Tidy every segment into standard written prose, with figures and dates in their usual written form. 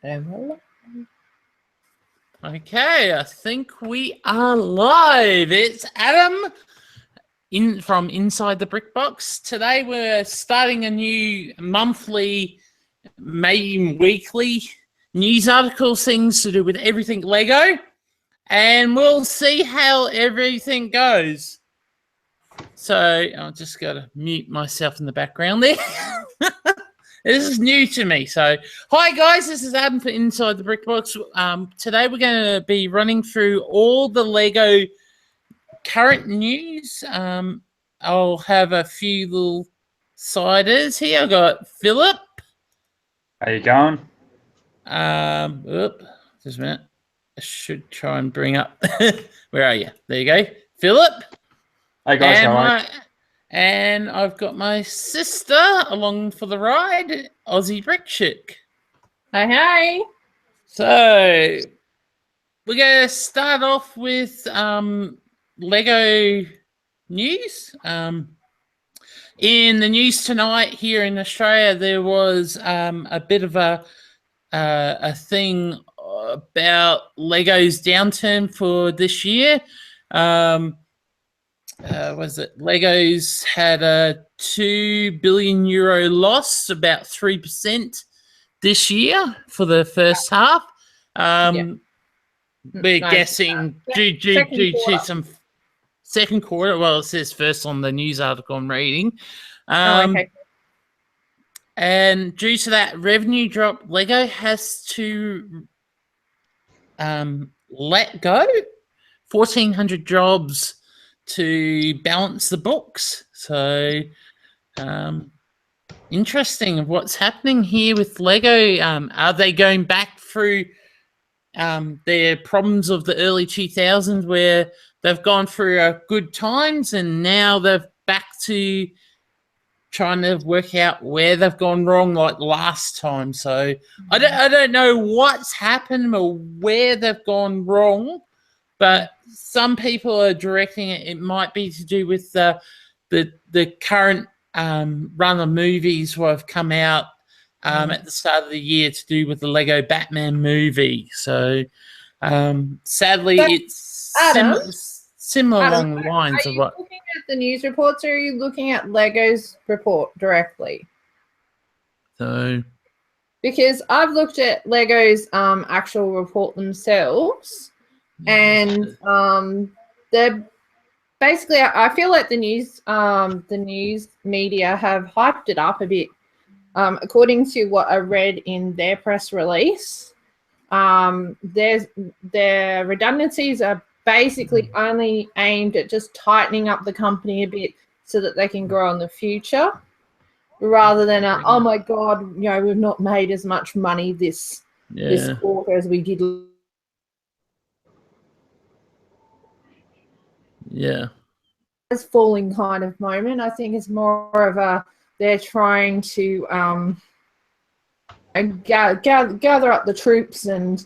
Okay, I think we are live. It's Adam from Inside the Brick Box. Today we're starting a new monthly, maybe weekly news articles, things to do with everything Lego, and we'll see how everything goes. So I'll just got to mute myself in the background there. This is new to me. So, hi guys, this is Adam for Inside the Brick Box. Today we're going to be running through all the Lego current news. I'll have a few little siders here. I've got Philip. How you going? Just a minute. I should try and bring up. Where are you? There you go. Philip. Hey guys, how are you? And I've got my sister along for the ride, Aussie Brick Chick. Hey. So we're going to start off with Lego news. In the news tonight here in Australia, there was a bit of a thing about Lego's downturn for this year. Was it Lego's had a €2 billion loss, about 3% this year for the first half. We're guessing due to some second quarter. Well, it says first on the news article I'm reading. Okay. And due to that revenue drop, Lego has to let go 1,400 jobs to balance the books. So interesting of what's happening here with Lego. Are they going back through their problems of the early 2000s where they've gone through good times and now they're back to trying to work out where they've gone wrong like last time? So I don't know what's happened or where they've gone wrong, but some people are directing it. It might be to do with the current run of movies who have come out at the start of the year to do with the Lego Batman movie. So sadly, it's similar along the lines of what. Are you looking at the news reports, or are you looking at Lego's report directly? So, because I've looked at Lego's actual report themselves. And they're basically, I feel like the news media have hyped it up a bit. According to what I read in their press release, their redundancies are basically only aimed at just tightening up the company a bit so that they can grow in the future, rather than oh my god, we've not made as much money this quarter as we did. Yeah. It's falling kind of moment. I think it's more of they're trying to gather up the troops and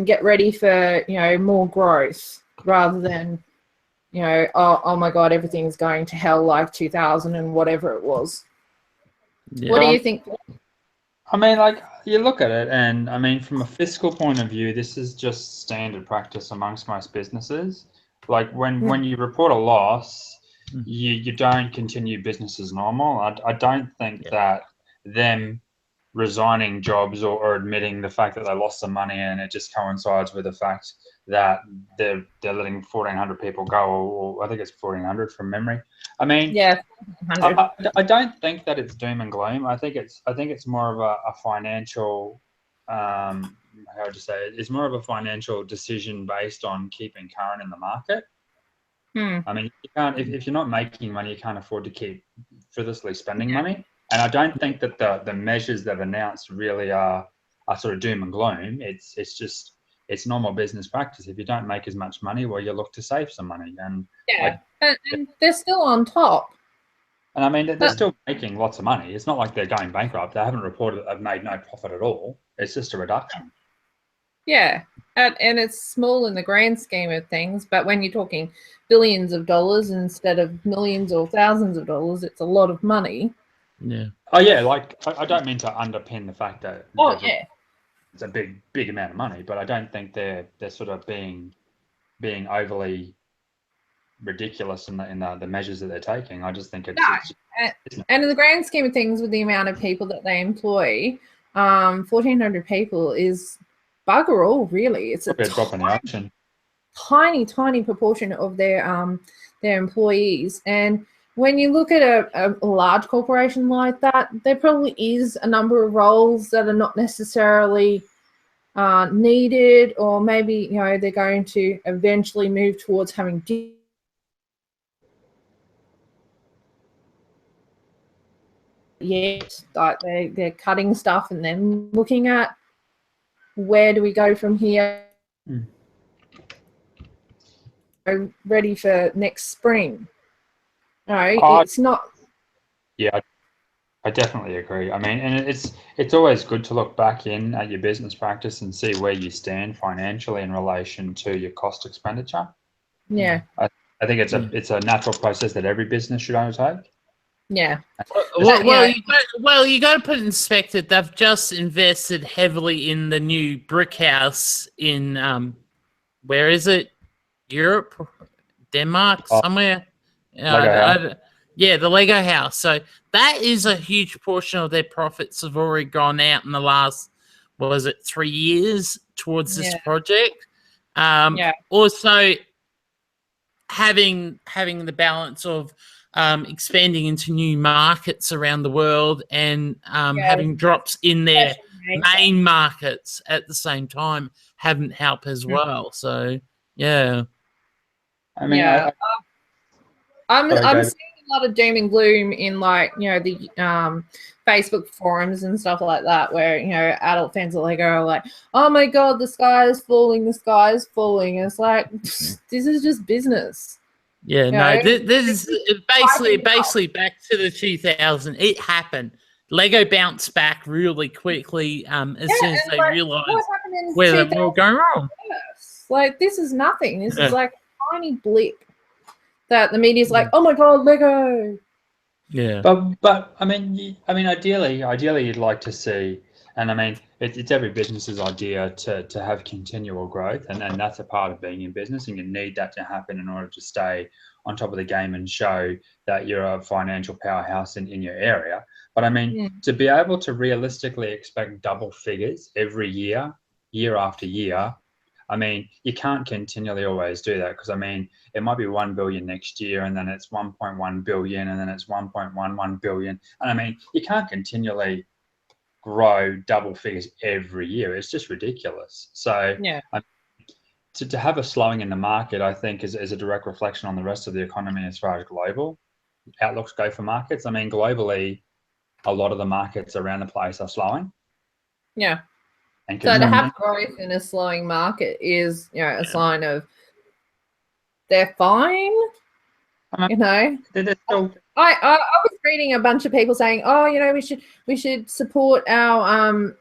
get ready for more growth, rather than oh my god, everything's going to hell like 2000 and whatever it was. Yeah. What do you think? I mean, like, you look at it, and I mean, from a fiscal point of view, this is just standard practice amongst most businesses. Like when you report a loss, you don't continue business as normal. I don't think that them resigning jobs or admitting the fact that they lost some money, and it just coincides with the fact that they're letting 1,400 people go, or I think it's 1,400 from memory. I mean, yeah, I don't think that it's doom and gloom. I think it's more of a financial. How would you say it? It's more of a financial decision based on keeping current in the market. I mean, you can't, if you're not making money, you can't afford to keep frivolously spending money. And I don't think that the measures they've announced really are sort of doom and gloom. It's normal business practice. If you don't make as much money, well, you look to save some money. And and they're still on top. And I mean, they're still making lots of money. It's not like they're going bankrupt. They haven't reported that they've made no profit at all. It's just a reduction. Yeah, and it's small in the grand scheme of things, but when you're talking billions of dollars instead of millions or thousands of dollars, it's a lot of money. Yeah. Oh yeah, like I don't mean to underpin the fact that it's a big amount of money, but I don't think they're sort of being overly ridiculous in the measures that they're taking. I just think it's and in the grand scheme of things, with the amount of people that they employ, 1,400 people is bugger all, really. It's a drop in the ocean. Tiny proportion of their employees. And when you look at a large corporation like that, there probably is a number of roles that are not necessarily needed, or maybe they're going to eventually move towards having like they're cutting stuff and then looking at where do we go from here. Ready for next spring. No, it's not. Yeah, I definitely agree. I mean, and it's always good to look back in at your business practice and see where you stand financially in relation to your cost expenditure. Yeah. I think it's a natural process that every business should undertake. Yeah. Well, you got to put it in perspective. They've just invested heavily in the new brick house in where is it? Europe, Denmark, somewhere. Yeah, the Lego house. So that is a huge portion of their profits have already gone out in the last, 3 years towards this project. Also, having the balance of expanding into new markets around the world and having drops in their main markets at the same time haven't helped as well. So, yeah. I mean, I'm seeing a lot of doom and gloom in the Facebook forums and stuff like that, where adult fans of Lego are like, oh my god, the sky is falling, And it's like, this is just business. Yeah, this is basically back to the 2000. It happened. Lego bounced back really quickly as soon as they realized where they were going wrong. Like, this is nothing. This is like a tiny blip that the media's like, oh my god, Lego. Yeah. But I mean, ideally, you'd like to see, and I mean, it's every business's idea to have continual growth, and that's a part of being in business, and you need that to happen in order to stay on top of the game and show that you're a financial powerhouse in your area. But I mean, to be able to realistically expect double figures every year after year, I mean, you can't continually always do that, because I mean, it might be 1 billion next year, and then it's 1.1 billion, and then it's 1.11 billion. And I mean, you can't continually grow double figures every year. It's just ridiculous. So to have a slowing in the market, I think is a direct reflection on the rest of the economy as far as global outlooks go for markets. I mean, globally, a lot of the markets around the place are slowing. Yeah. So to have growth in a slowing market is, a sign of they're fine. They're still... I was reading a bunch of people saying, oh, we should support our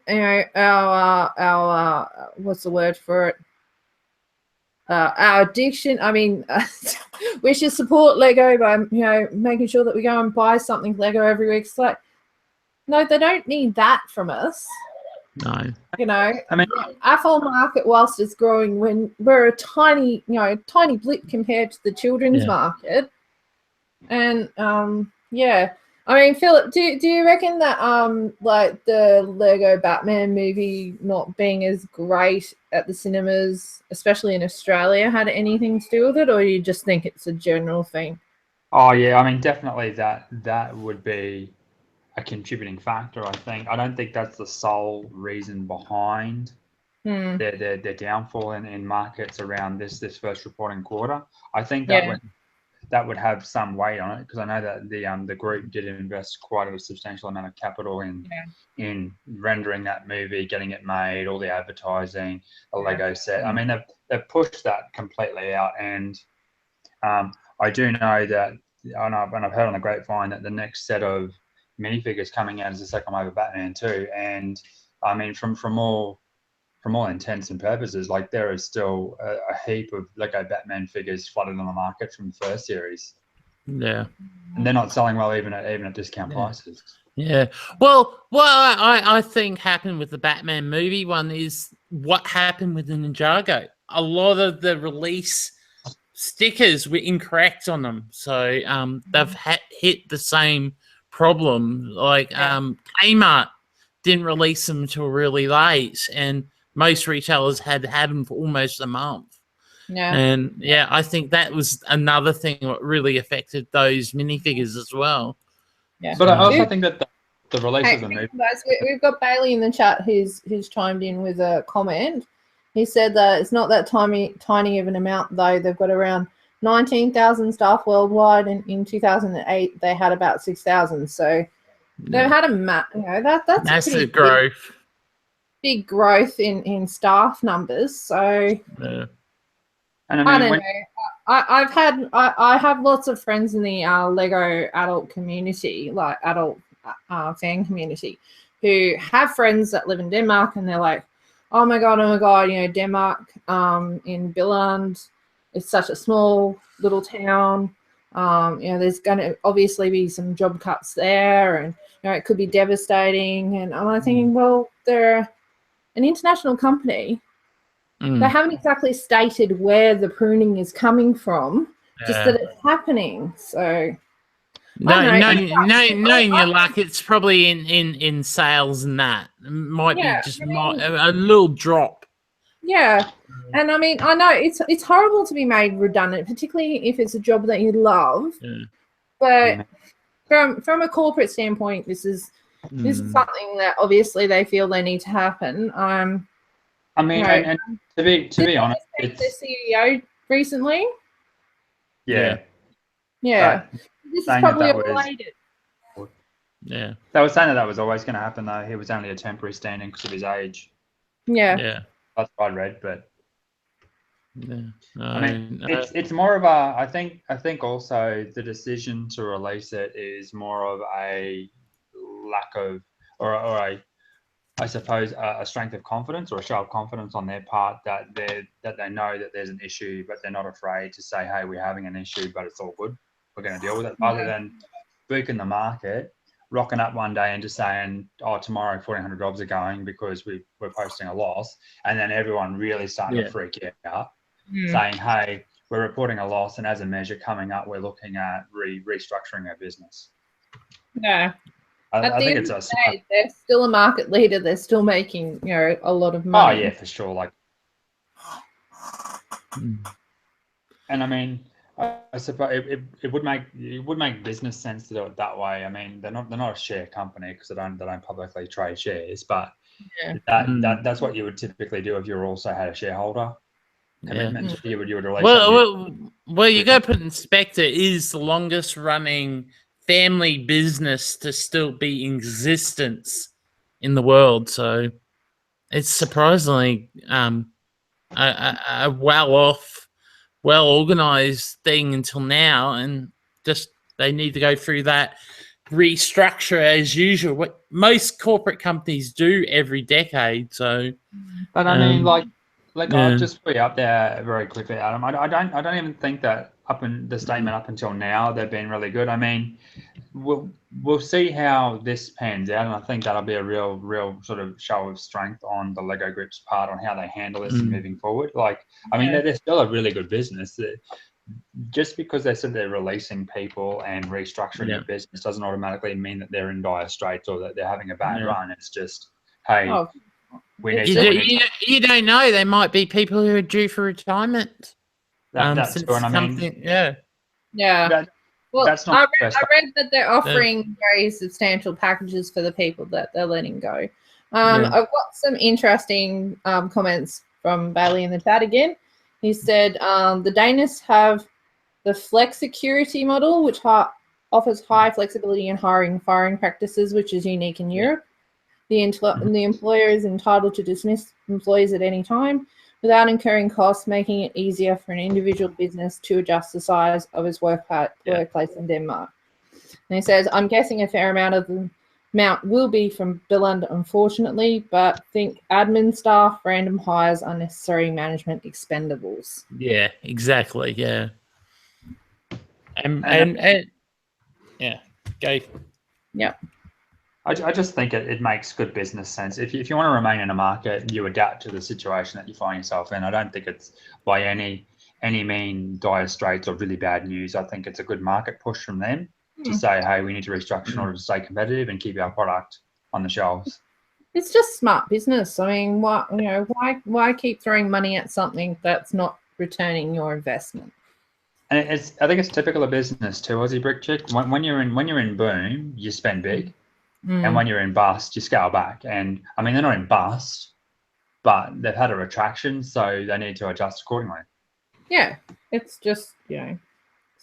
our what's the word for it? Our addiction. I mean, we should support Lego by making sure that we go and buy something Lego every week. It's like, no, they don't need that from us. No. I mean, our whole market, whilst it's growing, when we're a tiny blip compared to the children's market. And I mean, Philip, do you reckon that like the Lego Batman movie not being as great at the cinemas, especially in Australia, had anything to do with it, or you just think it's a general thing? Oh yeah, I mean, definitely that would be a contributing factor. I don't think that's the sole reason behind their downfall in markets around this first reporting quarter. I think that would have some weight on it, because I know that the group did invest quite a substantial amount of capital in rendering that movie, getting it made, all the advertising, the Lego set. I mean, they've pushed that completely out, and I do know that, and I've heard on the grapevine that the next set of minifigures coming out is the second wave of Batman 2, and I mean, from all intents and purposes, like, there is still a heap of Lego Batman figures flooded on the market from the first series. Yeah, and they're not selling well even at discount prices. Yeah. Well, I think happened with the Batman movie one is what happened with the Ninjago. A lot of the release stickers were incorrect on them, so they've hit the same problem. Like Kmart didn't release them until really late, and most retailers had them for almost a month. Yeah. And yeah, I think that was another thing that really affected those minifigures as well. Yeah. But I also think that the release of the movie. Guys, we've got Bailey in the chat who's chimed in with a comment. He said that it's not that tiny of an amount, though. They've got around 19,000 staff worldwide, and in 2008 they had about 6,000. So they've had that's massive growth. Big growth in staff numbers. So Yeah. And I don't know. I have lots of friends in the Lego adult community, like adult fan community, who have friends that live in Denmark, and they're like, oh my god, Denmark, in Billund, it's such a small little town. There's going to obviously be some job cuts there, and it could be devastating. And I'm thinking, well, they're an international company. They haven't exactly stated where the pruning is coming from, just that it's happening. So knowing your luck, it's probably in sales and that. It might be just a little drop. Yeah. And I mean, I know it's horrible to be made redundant, particularly if it's a job that you love. Yeah. But from a corporate standpoint, this is something that obviously they feel they need to happen. I mean, and to be honest, it's the CEO recently. Yeah. This is probably related. Yeah. They were saying that was always going to happen, though. He was only a temporary stand-in because of his age. Yeah. That's what I read, but I mean, it's more of a. I think also the decision to release it is more of a lack of, or I suppose a strength of confidence or a show of confidence on their part that they know that there's an issue, but they're not afraid to say, hey, we're having an issue, but it's all good. We're going to deal with it. Other than spooking the market, rocking up one day and just saying, oh, tomorrow 1,400 jobs are going because we're posting a loss, and then everyone really starting to freak out, saying, hey, we're reporting a loss, and as a measure coming up, we're looking at restructuring our business. Yeah. I think it's they're still a market leader. They're still making, a lot of money. Oh yeah, for sure. Like, and I mean, I suppose it would make business sense to do it that way. I mean, they're not a share company because they don't publicly trade shares, but that's what you would typically do if you also had a shareholder commitment. You would release. Well, you got to put in Spectre is the longest running family business to still be in existence in the world, so it's surprisingly a well-off, well-organized thing until now, and just they need to go through that restructure as usual, what most corporate companies do every decade. So, but I mean, I'll just put you up there very quickly, Adam. I don't even think that up in the statement up until now they've been really good. I mean, we'll see how this pans out, and I think that'll be a real sort of show of strength on the Lego Group's part on how they handle this and moving forward. Like, I mean, they're still a really good business. Just because they said they're releasing people and restructuring their business doesn't automatically mean that they're in dire straits or that they're having a bad run. It's just, hey, you don't know. There might be people who are due for retirement. That's what I mean. Well, that's not I read that they're offering very substantial packages for the people that they're letting go. I've got some interesting comments from Bailey in the chat again. He said the Danish have the flex security model, which offers high flexibility in hiring and firing practices, which is unique in Europe. The employer is entitled to dismiss employees at any time without incurring costs, making it easier for an individual business to adjust the size of its workplace in Denmark. And he says, I'm guessing a fair amount of the amount will be from Billund, unfortunately, but think admin staff, random hires, unnecessary management expendables. Yeah, exactly. Yeah. And yeah, go. Yep. I just think it makes good business sense. If you want to remain in a market, you adapt to the situation that you find yourself in. I don't think it's by any mean dire straits or really bad news. I think it's a good market push from them to say, hey, we need to restructure in order to stay competitive and keep our product on the shelves. It's just smart business. I mean, why keep throwing money at something that's not returning your investment? And I think it's typical of business too, Aussie Brick Chick. When you're in boom, you spend big, and when you're in bust, you scale back. And I mean, they're not in bust, but they've had a retraction, so they need to adjust accordingly. Yeah, it's just it's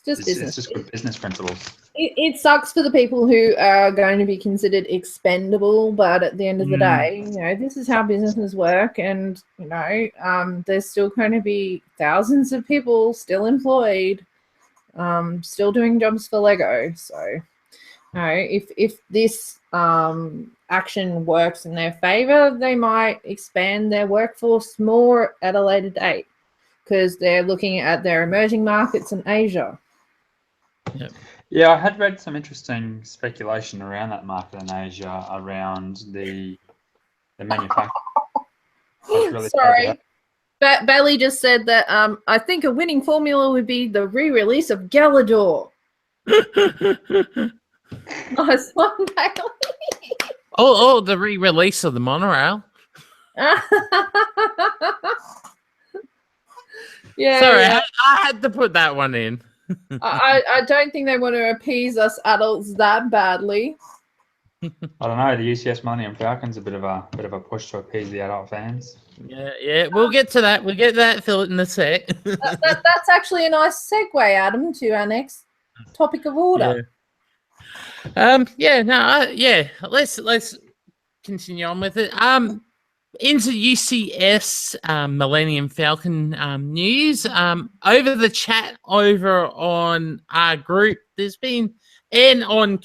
just business. It's just good business principles. It sucks for the people who are going to be considered expendable, but at the end of the day, this is how businesses work, and there's still going to be thousands of people still employed, still doing jobs for Lego. So, if this action works in their favor, they might expand their workforce more at a later date because they're looking at their emerging markets in Asia. Yep. Yeah, I had read some interesting speculation around that market in Asia around the manufacturing. Really Sorry. Bailey just said that I think a winning formula would be the re-release of Galador. Nice one, Bailey. Oh, the re-release of the monorail. Yeah. Sorry, I had to put that one in. I don't think they want to appease us adults that badly. I don't know. The UCS Millennium Falcon's a bit of a push to appease the adult fans. Yeah, we'll get to that. We'll get that, Phil, in a sec. That's actually a nice segue, Adam, to our next topic of order. Let's continue on with it. Into UCS Millennium Falcon news. Over the chat over on our group, there's been, and on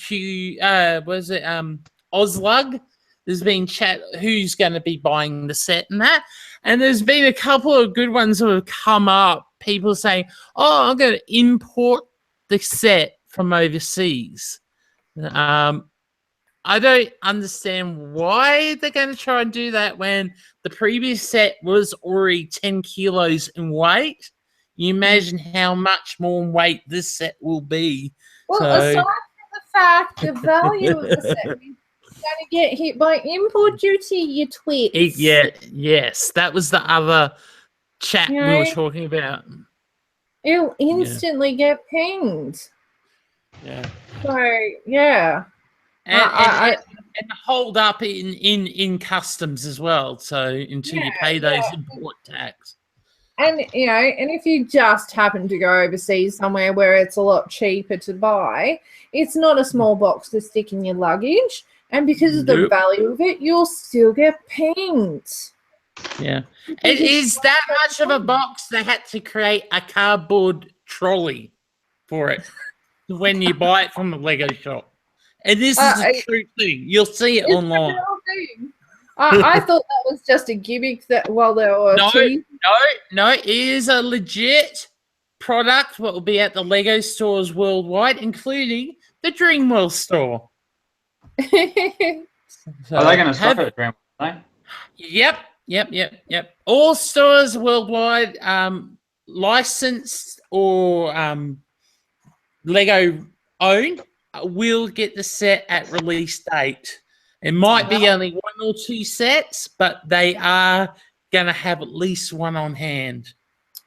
Oslug, there's been chat who's going to be buying the set and that. And there's been a couple of good ones that have come up. People saying, oh, I'm going to import the set from overseas. I don't understand why they're going to try and do that when the previous set was already 10 kilos in weight. You imagine how much more in weight this set will be. Well, aside from the fact the value of the set is going to get hit by import duty, you twits. Yes, that was the other chat we were talking about. It'll instantly get pinged. Yeah. So, yeah. And hold up in customs as well. So until you pay those import tax. And and if you just happen to go overseas somewhere where it's a lot cheaper to buy, it's not a small box to stick in your luggage. And because of the value of it, you'll still get pinged. Yeah. It is that much of a box they had to create a cardboard trolley for it when you buy it from the Lego shop. And this is a true thing. You'll see it online. I thought that was just a gimmick that while there were No, it is a legit product what will be at the Lego stores worldwide, including the Dreamworld store. Are they going to stop at Dreamworld? Yep. All stores worldwide, licensed or Lego owned, will get the set at release date. It might be only 1 or 2 sets, but they are going to have at least one on hand.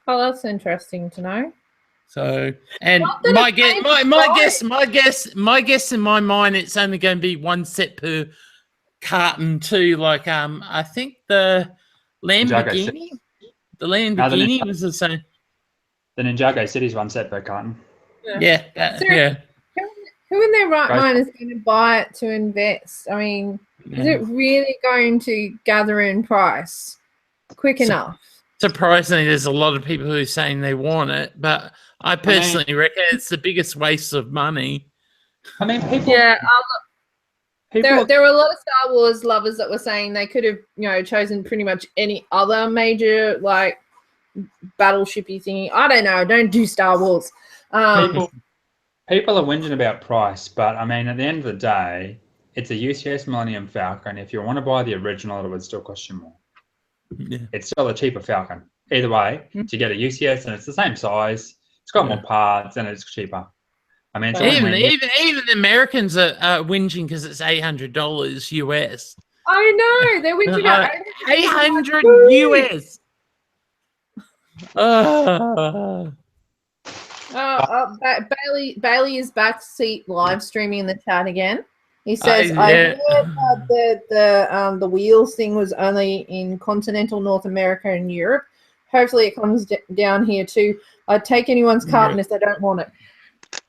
Oh, that's interesting to know. So, and my guess in my mind, it's only going to be 1 set per carton too. Like, I think the Lamborghini was the same. The Ninjago City's 1 set per carton. Yeah. Who in their right mind is going to buy it to invest? I mean, is it really going to gather in price quick enough? Surprisingly, there's a lot of people who are saying they want it, but I personally reckon it's the biggest waste of money. I mean, people. Yeah, there were a lot of Star Wars lovers that were saying they could have, chosen pretty much any other major like battleshipy thingy. I don't know. Don't do Star Wars. People are whinging about price, but I mean, at the end of the day, it's a UCS Millennium Falcon. If you want to buy the original, it would still cost you more. Yeah. It's still a cheaper Falcon. Either way, to get a UCS and it's the same size, it's got more parts and it's cheaper. I mean, it's a Even win-win. the Americans are whinging because it's $800 US. I know they're whinging about 800 US. Bailey is backseat live streaming in the chat again. He says, yeah. "I heard the wheels thing was only in continental North America and Europe. Hopefully, it comes down here too. I'd take anyone's carton if they don't want it."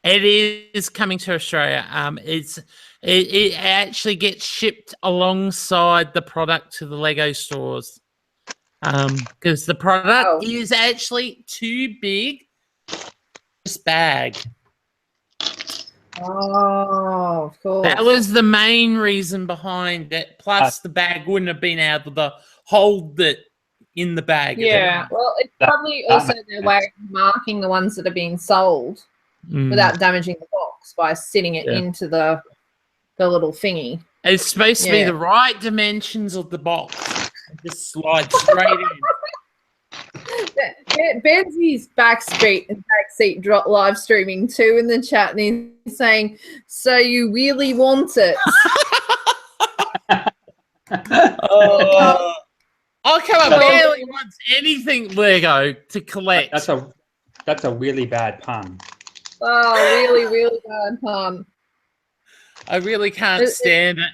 It is coming to Australia. It actually gets shipped alongside the product to the Lego stores. Because the product is actually too big for this bag. Oh, of course. That was the main reason behind it. Plus, the bag wouldn't have been able to hold it in the bag. Yeah, well, it's probably also their way of marking the ones that are being sold without damaging the box by sitting it into the little thingy. It's supposed to be the right dimensions of the box. Just slide straight in. Benzie's backseat drop live streaming too in the chat, and he's saying, "So you really want it?" Oh, come on! Barely wants anything Lego to collect. That's a really bad pun. Oh, really, really bad pun. I really can't stand it.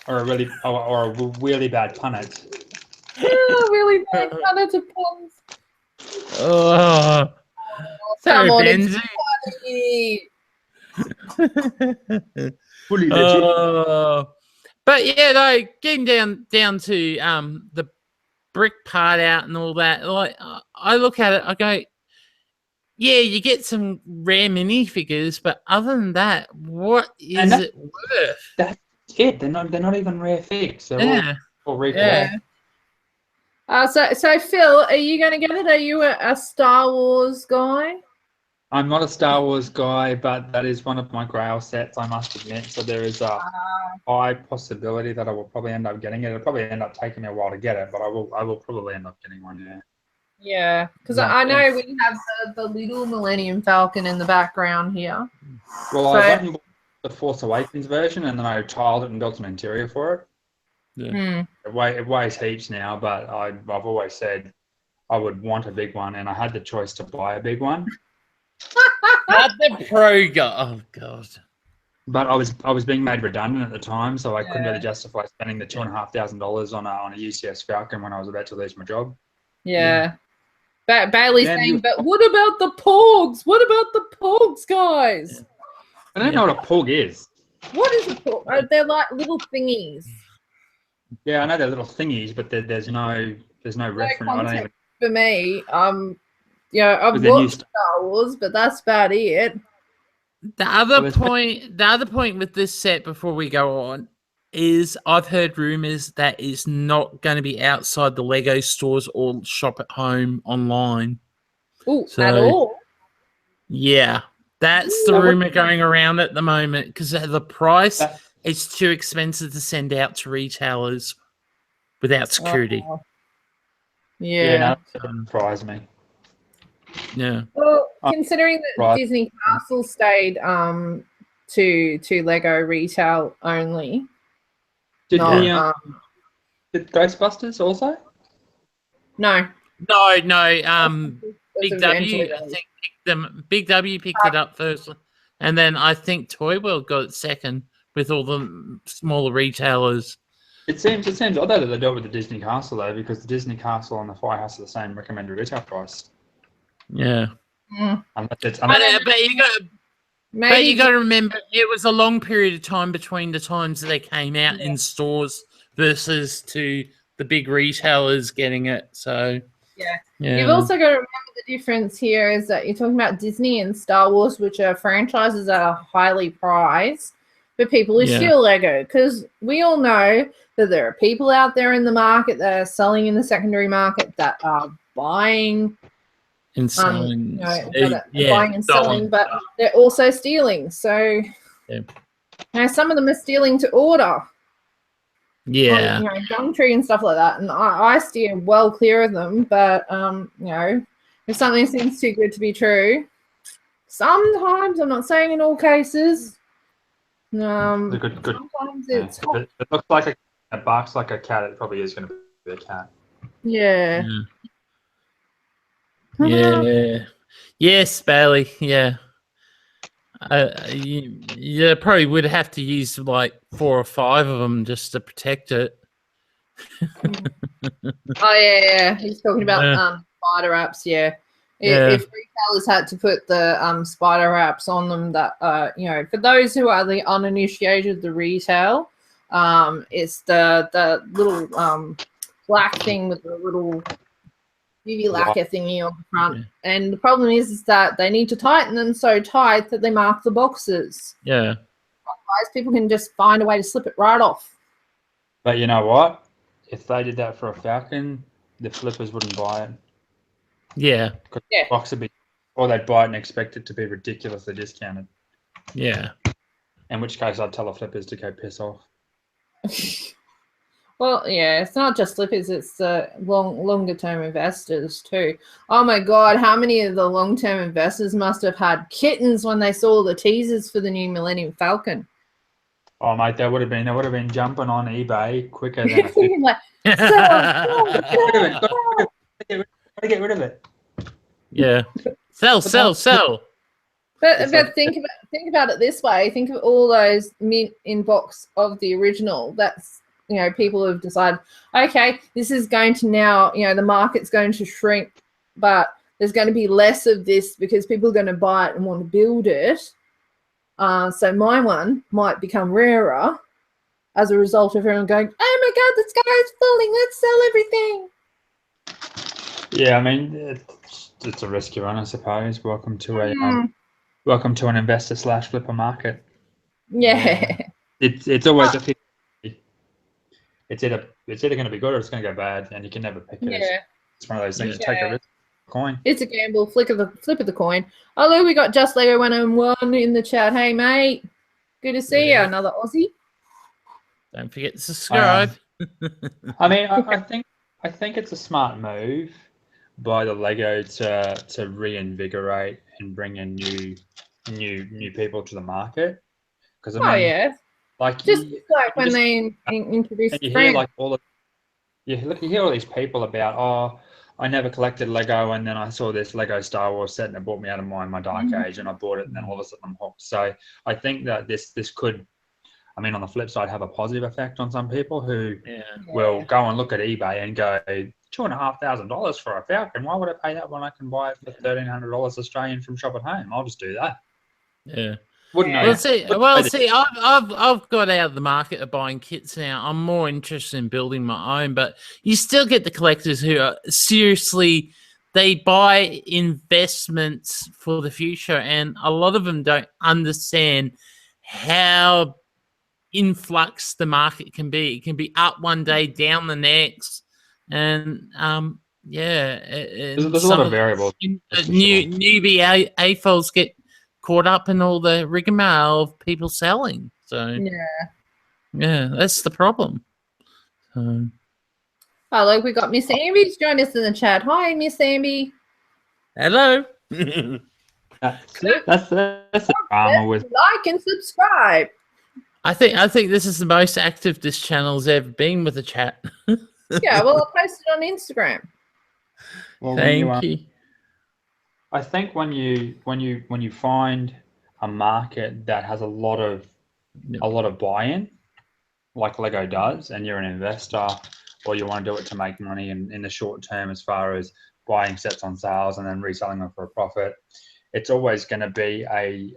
Or a really bad punnet. Oh, really bad punnet of puns. Oh, Come on, Benzie. Fully legit. But yeah, though, getting down to the brick part out and all that, like I look at it, I go, yeah, you get some rare minifigures, but other than that, what is it worth? That's it. They're not even rare figs. They're all yeah. So Phil, are you going to get it? Are you a Star Wars guy? I'm not a Star Wars guy, but that is one of my Grail sets, I must admit. So there is a high possibility that I will probably end up getting it. It'll probably end up taking me a while to get it, but I will probably end up getting one. Yeah. Yeah, because I know we have the little Millennium Falcon in the background here. Well, I went and bought the Force Awakens version, and then I tiled it and built an interior for it. Yeah. It weighs heaps now, but I've always said I would want a big one, and I had the choice to buy a big one. Not the Pro guy. Oh god. But I was being made redundant at the time, so I couldn't really justify spending the $2,500 on a UCS Falcon when I was about to lose my job. Yeah. Bailey's saying, but what about the Porgs? What about the Porgs, guys? I don't know what a Porg is. What is a Porg? They're like little thingies. Yeah, I know they're little thingies, but there's no reference. I don't even... For me, I've watched Star Wars, but that's about it. The other point with this set before we go on is I've heard rumors that it's not going to be outside the Lego stores or shop at home online. Ooh, at all? Yeah, that's the rumor going around at the moment because the price is too expensive to send out to retailers without security. Yeah, that doesn't surprise me. Yeah. Well, considering that Disney Castle stayed to Lego retail only. Did Ghostbusters also? No. Big W, I think Big W picked it up first, and then I think Toy World got it second with all the smaller retailers. It seems odd that they do it with the Disney Castle though, because the Disney Castle and the Firehouse are the same recommended retail price. Yeah. But you got to remember, it was a long period of time between the times that they came out in stores versus to the big retailers getting it. So yeah. You've also got to remember the difference here is that you're talking about Disney and Star Wars, which are franchises that are highly prized for people who steal Lego, because we all know that there are people out there in the market that are selling in the secondary market that are buying and selling, buying and selling, but they're also stealing. So some of them are stealing to order. Yeah. Gumtree and stuff like that, and I steer well clear of them. But if something seems too good to be true, sometimes, I'm not saying in all cases, Good. sometimes Yeah. it's If it looks like it barks like a cat, it probably is going to be a cat. yeah. Yeah. Yes, Bailey. Yeah. You probably would have to use like 4 or 5 of them just to protect it. Oh yeah. He's talking about spider wraps. Yeah. If retailers had to put the spider wraps on them, that for those who are the uninitiated, the retail, it's the little black thing with the little UV lacquer thingy on the front. Yeah. And the problem is that they need to tighten them so tight that they mark the boxes. Yeah. Otherwise, people can just find a way to slip it right off. But you know what? If they did that for a falcon, the flippers wouldn't buy it. Yeah. Because the box would be, or they'd buy it and expect it to be ridiculously discounted. Yeah. In which case, I'd tell the flippers to go piss off. Well, yeah, it's not just flippers, it's the longer term investors too. Oh my God, how many of the long term investors must have had kittens when they saw the teasers for the new Millennium Falcon? Oh mate, they would have been jumping on eBay quicker than a flip. Like, Gotta get rid of it. Yeah. Sell. But think about it this way. Think of all those mint inbox of the original. That's people have decided, okay, this is going to now, the market's going to shrink, but there's going to be less of this because people are going to buy it and want to build it. So my one might become rarer as a result of everyone going, oh my God, the sky is falling. Let's sell everything. Yeah, I mean, it's a risky one, I suppose. Welcome to an investor/flipper market. Yeah. It's always a 50. It's either going to be good or it's going to go bad, and you can never pick it. Yeah. It's one of those things. Take a risk. Coin. It's a gamble. Flip of the coin. Oh, look, we got Just Lego 101 in the chat. Hey, mate. Good to see you. Another Aussie. Don't forget to subscribe. I mean, I think it's a smart move by the Lego to reinvigorate and bring in new people to the market. Because yeah. Like just like when they introduced you hear like you hear all these people about, oh, I never collected Lego, and then I saw this Lego Star Wars set and it brought me out of my dark age, and I bought it, and then all of a sudden I'm hooked. So I think that this could, I mean, on the flip side, have a positive effect on some people who will go and look at eBay and go, $2,500 for a Falcon. Why would I pay that when I can buy it for $1,300 Australian from Shop at Home? I'll just do that. Yeah. Wouldn't know. I've got out of the market of buying kits now. I'm more interested in building my own, but you still get the collectors who are seriously, they buy investments for the future, and a lot of them don't understand how influx the market can be. It can be up one day, down the next, and there's a lot of variables. Newbie AFOLs get caught up in all the rigmarole of people selling. So yeah, that's the problem. So. Oh, look, we got Miss Amby's joined us in the chat. Hi, Miss Amby. Hello. That's the drama with like and subscribe. I think this is the most active this channel's ever been with the chat. Yeah, well, I posted on Instagram. Well, Thank you. I think when you find a market that has a lot of buy-in, like Lego does, and you're an investor, or you want to do it to make money in the short term, as far as buying sets on sales and then reselling them for a profit, it's always going to be a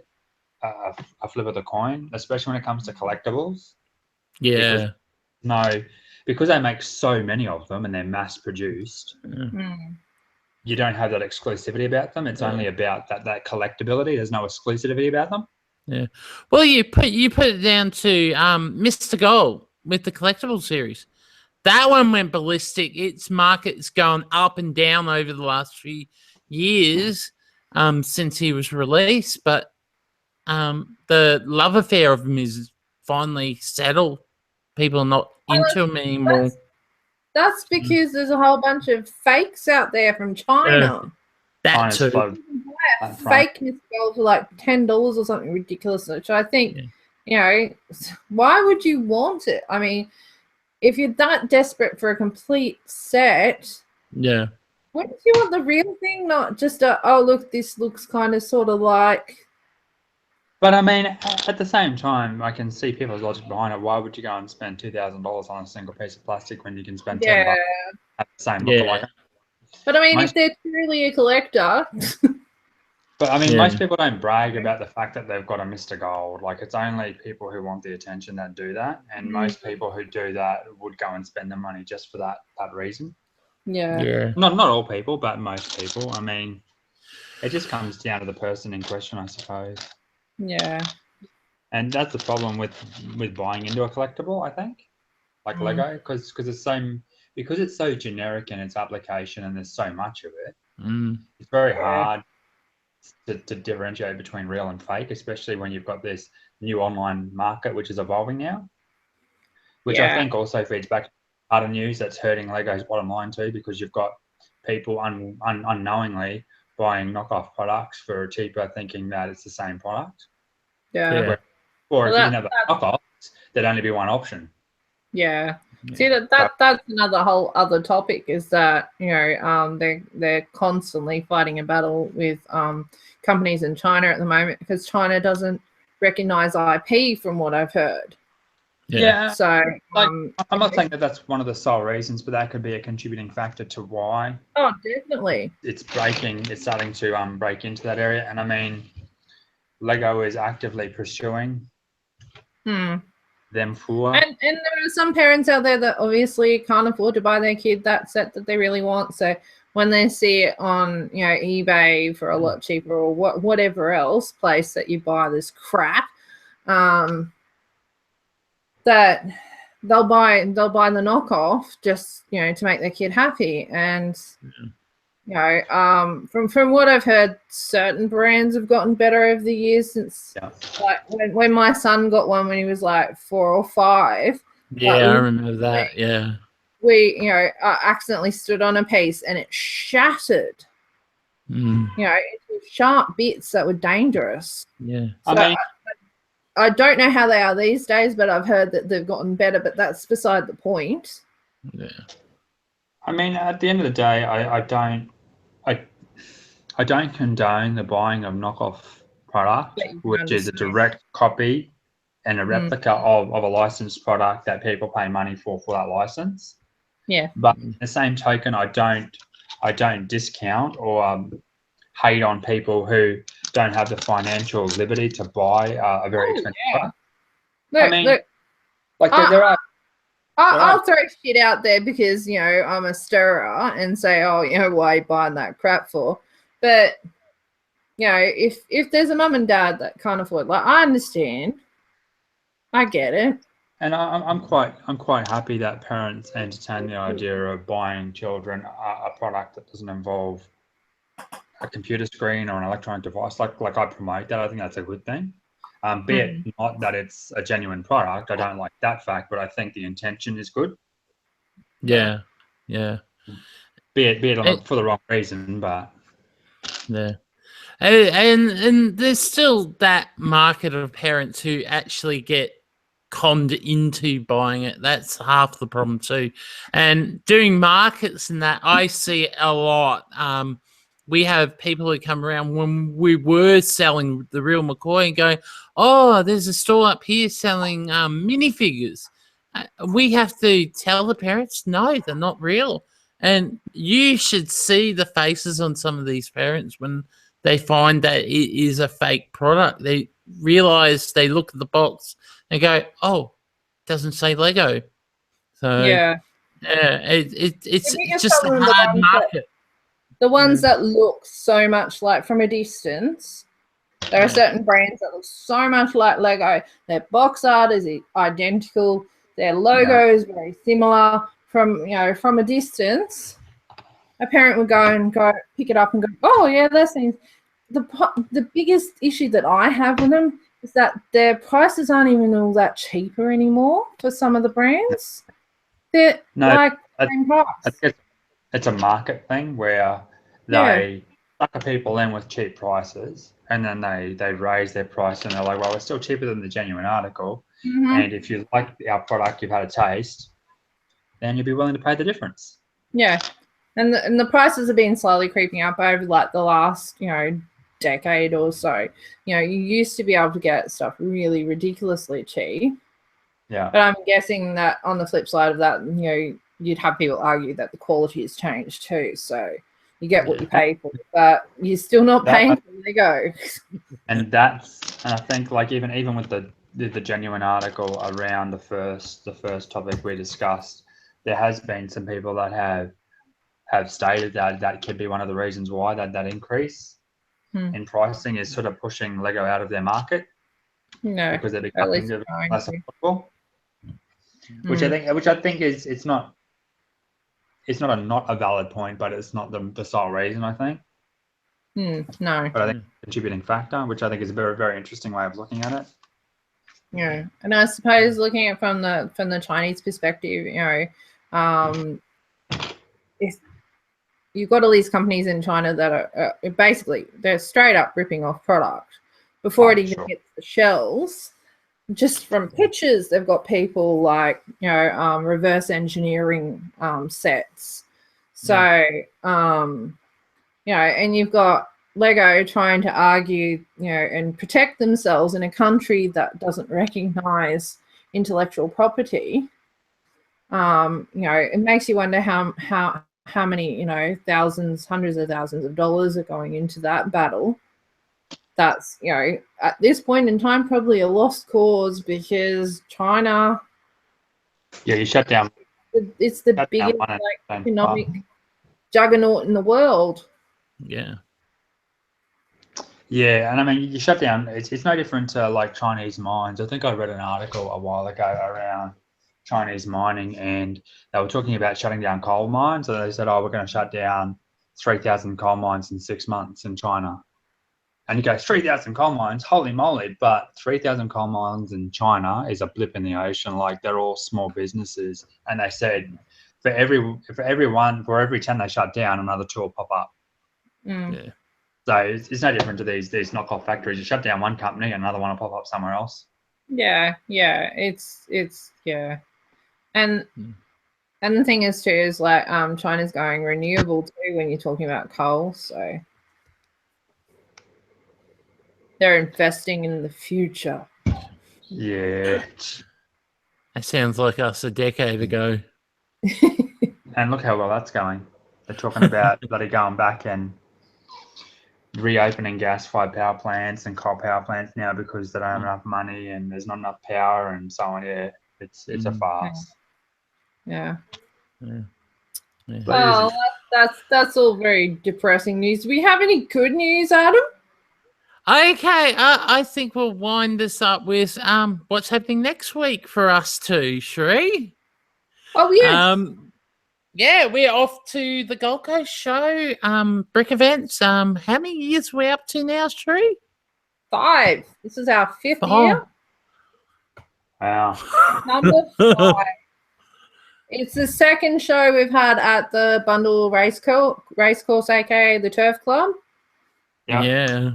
flip of the coin, especially when it comes to collectibles. Yeah. Because they make so many of them and they're mass produced. You don't have that exclusivity about them. It's only about that collectability. There's no exclusivity about them. Yeah. Well, you put it down to Mr. Gold with the collectible series. That one went ballistic. Its market's gone up and down over the last few years since he was released. But the love affair of him is finally settle. People are not into them anymore. That's because there's a whole bunch of fakes out there from China. That China's too. flooded A that front. fake Miss Girl for like $10 or something ridiculous. Which I think, Yeah. Why would you want it? I mean, if you're that desperate for a complete set, Yeah. wouldn't you want the real thing, not just oh look, this looks kind of sort of like. But I mean, at the same time, I can see people's logic behind it. Why would you go and spend $2,000 on a single piece of plastic when you can spend $10 at the same lookalike? But I mean, if they're truly a collector. But I mean, most people don't brag about the fact that they've got a Mr. Gold. Like, it's only people who want the attention that do that, and most people who do that would go and spend the money just for that reason. Yeah. Not all people, but most people. I mean, it just comes down to the person in question, I suppose. Yeah. And that's the problem with buying into a collectible, I think, like Lego, because it's so generic in its application and there's so much of it. It's very hard to differentiate between real and fake, especially when you've got this new online market which is evolving now, which I think also feeds back to other news that's hurting Lego's bottom line too, because you've got people unknowingly buying knockoff products for cheaper, thinking that it's the same product. Yeah. Or if you didn't have the knockoffs, there'd only be one option. Yeah. See, that's another whole other topic, is that they're constantly fighting a battle with companies in China at the moment, because China doesn't recognize IP, from what I've heard. Yeah. So I'm not saying that that's one of the sole reasons, but that could be a contributing factor to why. Oh, definitely. It's starting to break into that area, and I mean, Lego is actively pursuing them for. And there are some parents out there that obviously can't afford to buy their kid that set that they really want. So when they see it on eBay for a lot cheaper, or whatever else place that you buy this crap, that they'll buy the knockoff just to make their kid happy. And from what I've heard, certain brands have gotten better over the years since. Like when my son got one when he was like 4 or 5. I remember that. Yeah, we accidentally stood on a piece and it shattered. Into sharp bits that were dangerous. Yeah, so I don't know how they are these days, but I've heard that they've gotten better. But that's beside the point. Yeah. I mean, at the end of the day, I don't condone the buying of knockoff product, which is a direct copy and a replica of a licensed product that people pay money for that license. Yeah. But in the same token, I don't discount or hate on people who don't have the financial liberty to buy a very expensive product. I'll throw shit out there because I'm a stirrer and say, why are you buying that crap for? But if there's a mum and dad that can't afford, like, I understand, I get it, and I'm quite happy that parents entertain the idea of buying children a product that doesn't involve a computer screen or an electronic device. Like I promote that. I think that's a good thing. Be it not that it's a genuine product, I don't like that fact, but I think the intention is good. Yeah. Be it for the wrong reason, but and there's still that market of parents who actually get conned into buying it. That's half the problem too. And doing markets and that, I see it a lot. We have people who come around when we were selling the real McCoy and go, oh, there's a store up here selling minifigures. We have to tell the parents, no, they're not real. And you should see the faces on some of these parents when they find that it is a fake product. They realize, they look at the box and go, oh, it doesn't say Lego. So it's just a hard market. The ones that look so much like from a distance, there are certain brands that look so much like Lego. Their box art is identical. Their logo is very similar. From a distance, a parent would go pick it up and go, oh yeah, that seems. The biggest issue that I have with them is that their prices aren't even all that cheaper anymore for some of the brands. They're like the same price. I think it's a market thing where they sucker people in with cheap prices, and then they raise their price, and they're like, well, it's still cheaper than the genuine article. And if you like our product, you've had a taste, then you'll be willing to pay the difference. Yeah, and the prices have been slowly creeping up over like the last decade or so. You used to be able to get stuff really ridiculously cheap. Yeah. But I'm guessing that on the flip side of that, you'd have people argue that the quality has changed too. So you get what you pay for, but you're still not paying for Lego. And I think like even with the genuine article around the first topic we discussed, there has been some people that have stated that could be one of the reasons why that increase in pricing is sort of pushing Lego out of their market. Because they're becoming less affordable. Which I think is it's not a valid point, but it's not the sole reason, I think. No. But I think it's a contributing factor, which I think is a very, very interesting way of looking at it. Yeah. And I suppose looking at from the Chinese perspective, if you've got all these companies in China that are basically they're straight up ripping off product before it even hits the shelves. Just from pictures, they've got people like reverse engineering sets. So and you've got Lego trying to argue and protect themselves in a country that doesn't recognize intellectual property. It makes you wonder how many thousands, hundreds of thousands of dollars are going into that battle. That's at this point in time probably a lost cause because China. Yeah, you shut down. It's the biggest economic juggernaut in the world. Yeah. Yeah, and I mean you shut down. It's no different to like Chinese mines. I think I read an article a while ago around Chinese mining, and they were talking about shutting down coal mines. So they said, "Oh, we're going to shut down 3,000 coal mines in 6 months in China." And you go, 3,000 coal mines, holy moly! But 3,000 coal mines in China is a blip in the ocean. Like they're all small businesses, and they said for every 10 they shut down, another 2 will pop up. Yeah. So it's no different to these knockoff factories. You shut down one company, another one will pop up somewhere else. Yeah, it's and the thing is too is like China's going renewable too when you're talking about coal, so they're investing in the future. Yeah. That sounds like us a decade ago. And look how well that's going. They're talking about bloody going back and reopening gas-fired power plants and coal power plants now because they don't have enough money and there's not enough power and so on. Yeah, it's a farce. Yeah. Yeah. Well, that's all very depressing news. Do we have any good news, Adam? Okay, I think we'll wind this up with what's happening next week for us too, Sheree. Oh yeah. Yeah, we're off to the Gold Coast show, brick events. How many years are we up to now, Sheree? 5. This is our 5th year. Wow. Number 5. It's the second show we've had at the Bundle Racecourse, aka the Turf Club. Yeah.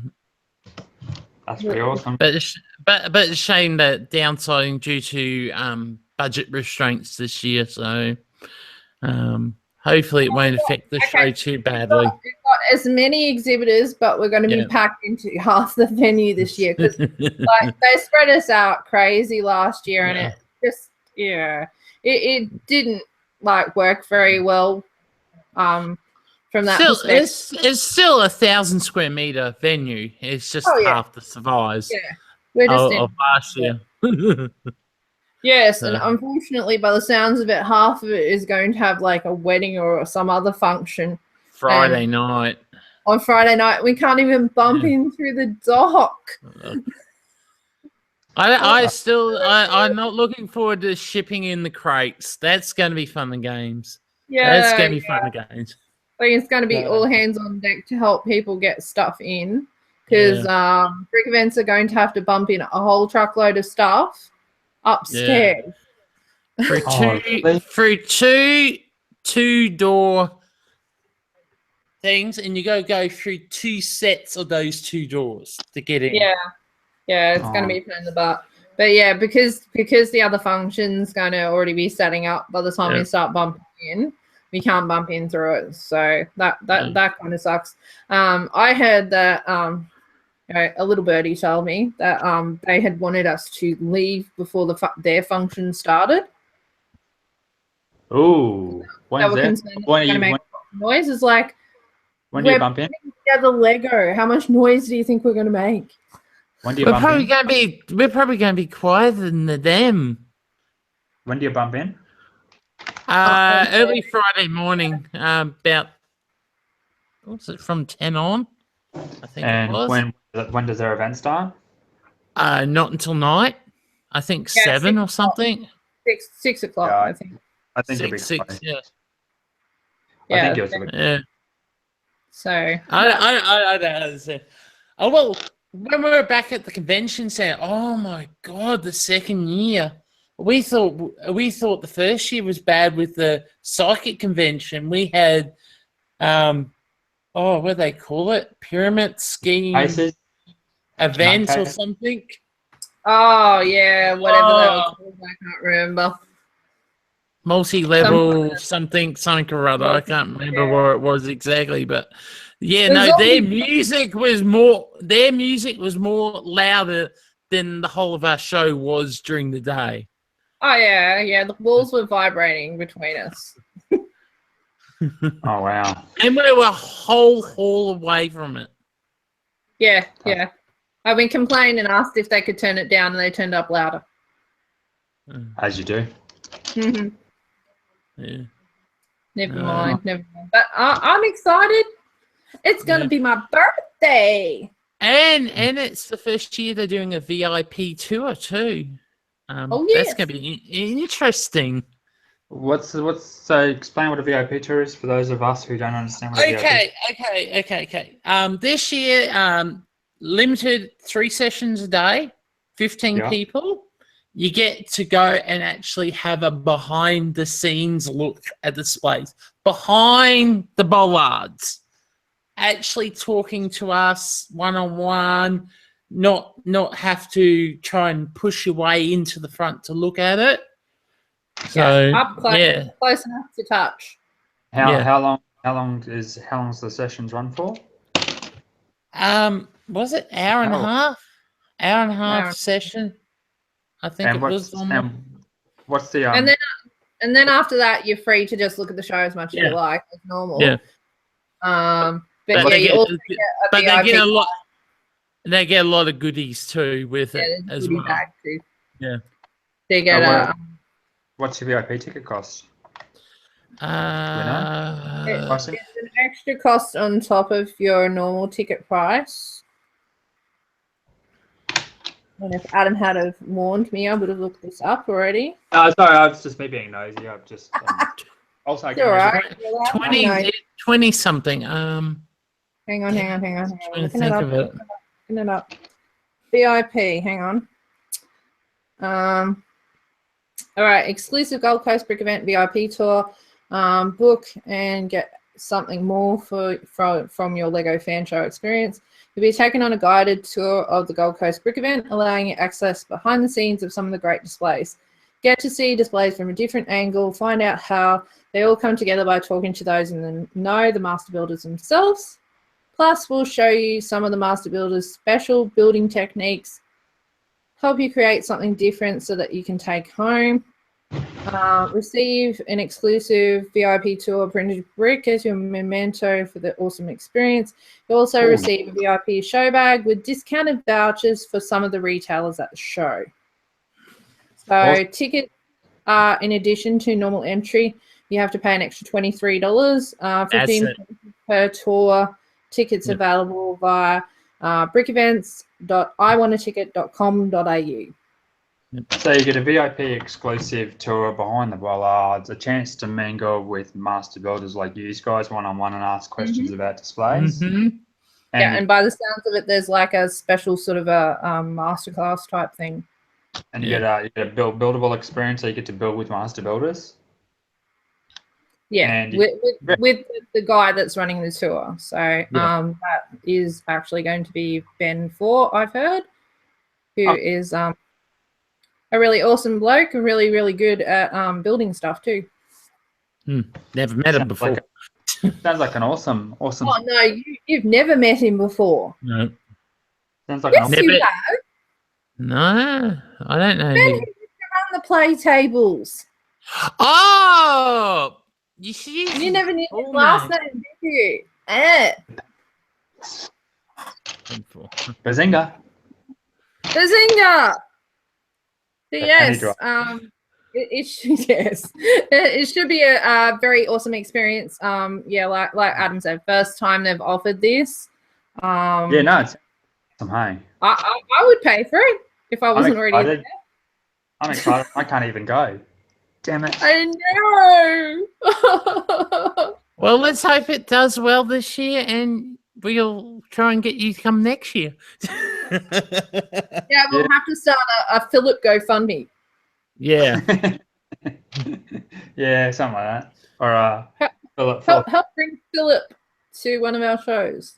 That's pretty awesome. But it's a shame that downsizing due to budget restraints this year. So hopefully it won't affect the show too badly. We've got as many exhibitors, but we're going to be packed into half the venue this year because like they spread us out crazy last year, and it just it didn't like work very well. From that perspective, it's still 1,000 square meter venue. It's just half the size. Yeah, we're just of last year. Yes, and unfortunately, by the sounds of it, half of it is going to have like a wedding or some other function. Friday night. On Friday night, we can't even bump in through the dock. I'm not looking forward to shipping in the crates. That's going to be fun and games. Yeah, that's going to be fun and games. Like it's going to be all hands on deck to help people get stuff in because brick events are going to have to bump in a whole truckload of stuff upstairs. Through two-door things, and you go through 2 sets of those 2 doors to get in. Yeah, it's going to be a pain in the butt. But yeah, because the other function's going to already be setting up by the time we start bumping in, we can't bump in through it. So that kind of sucks. I heard that a little birdie told me that they had wanted us to leave before their function started. Ooh, when's that? When are you? Noise is like. When do you bump in? Together Lego. How much noise do you think we're going to make? When do you bump in? We're probably going to be quieter than them. When do you bump in? Early Friday morning. About what's it from 10 on? I think it was. When does their event start? Not until night. I think 7 or something. 6 o'clock. I think. I think 6. Yeah. I think it was. Yeah. So I don't understand. Oh well, when we were back at the convention center, oh my god, the second year. We thought the first year was bad with the psychic convention. We had what do they call it? Pyramid scheme events or something. Oh yeah, whatever they were called, I can't remember. Multi-level something or other. I can't remember what it was exactly, but their music was more louder than the whole of our show was during the day. Oh yeah, the walls were vibrating between us. Oh wow! And we were a whole hall away from it. Yeah. I've been complaining and asked if they could turn it down, and they turned up louder. As you do. Mm-hmm. Yeah. Never mind. But I'm excited. It's going to be my birthday. And it's the first year they're doing a VIP tour too. That's going to be interesting. So explain what a VIP tour is for those of us who don't understand what a VIP is. Okay. This year, limited 3 sessions a day, 15 people. You get to go and actually have a behind-the-scenes look at displays, behind the bollards, actually talking to us one-on-one, not have to try and push your way into the front to look at it. So up close, close enough to touch. How long does the sessions run for? Was it hour and a half? Hour and a half session. I think it was. What's the and then after that, you're free to just look at the show as much as you like, as normal. Yeah. But they get a lot. They get a lot of goodies too with it as well. Too. Yeah. They get what's your VIP ticket cost? It's an extra cost on top of your normal ticket price. And if Adam had have warned me, I would have looked this up already. Sorry, I was just me being nosy. I've just also it's all right. 20 something. Hang on. Looking it up. VIP. Hang on. All right. Exclusive Gold Coast Brick Event VIP tour. Book and get something more from your Lego fan show experience. You'll be taken on a guided tour of the Gold Coast Brick Event, allowing you access behind the scenes of some of the great displays. Get to see displays from a different angle, find out how they all come together by talking to those in the know, the master builders themselves. Plus, we'll show you some of the master builders' special building techniques, help you create something different so that you can take home. Receive an exclusive VIP tour printed brick as your memento for the awesome experience. You'll also receive a VIP show bag with discounted vouchers for some of the retailers at the show. So tickets are, in addition to normal entry, you have to pay an extra $23, $15 per tour. Tickets available via brickevents.iwantaticket.com.au. So you get a VIP exclusive tour behind the bollards, a chance to mingle with master builders like you guys one-on-one and ask questions about displays. Yeah, and by the sounds of it, there's like a special sort of a masterclass type thing. And you get a buildable experience, so you get to build with master builders. Yeah, And with the guy that's running the tour. So that is actually going to be Ben Four, I've heard, who is a really awesome bloke, really, really good at building stuff too. Never met him before. Sounds like an awesome. Oh no, you've never met him before. No. Sounds like Yes, you have. No, I don't know. Ben, who used to run the play tables. Oh, you never knew his last name, did you? Bazinga. Bazinga. Yes. It should be a very awesome experience. Yeah, like Adam said, first time they've offered this. Yeah, no, it's awesome. Hey, I would pay for it if I wasn't already there. I'm excited. I can't even go. Damn it! I know. Well, let's hope it does well this year, and we'll try and get you to come next year. Yeah, we'll have to start a Philip GoFundMe. Yeah. Yeah, something like that. Or Philip. Help bring Philip to one of our shows.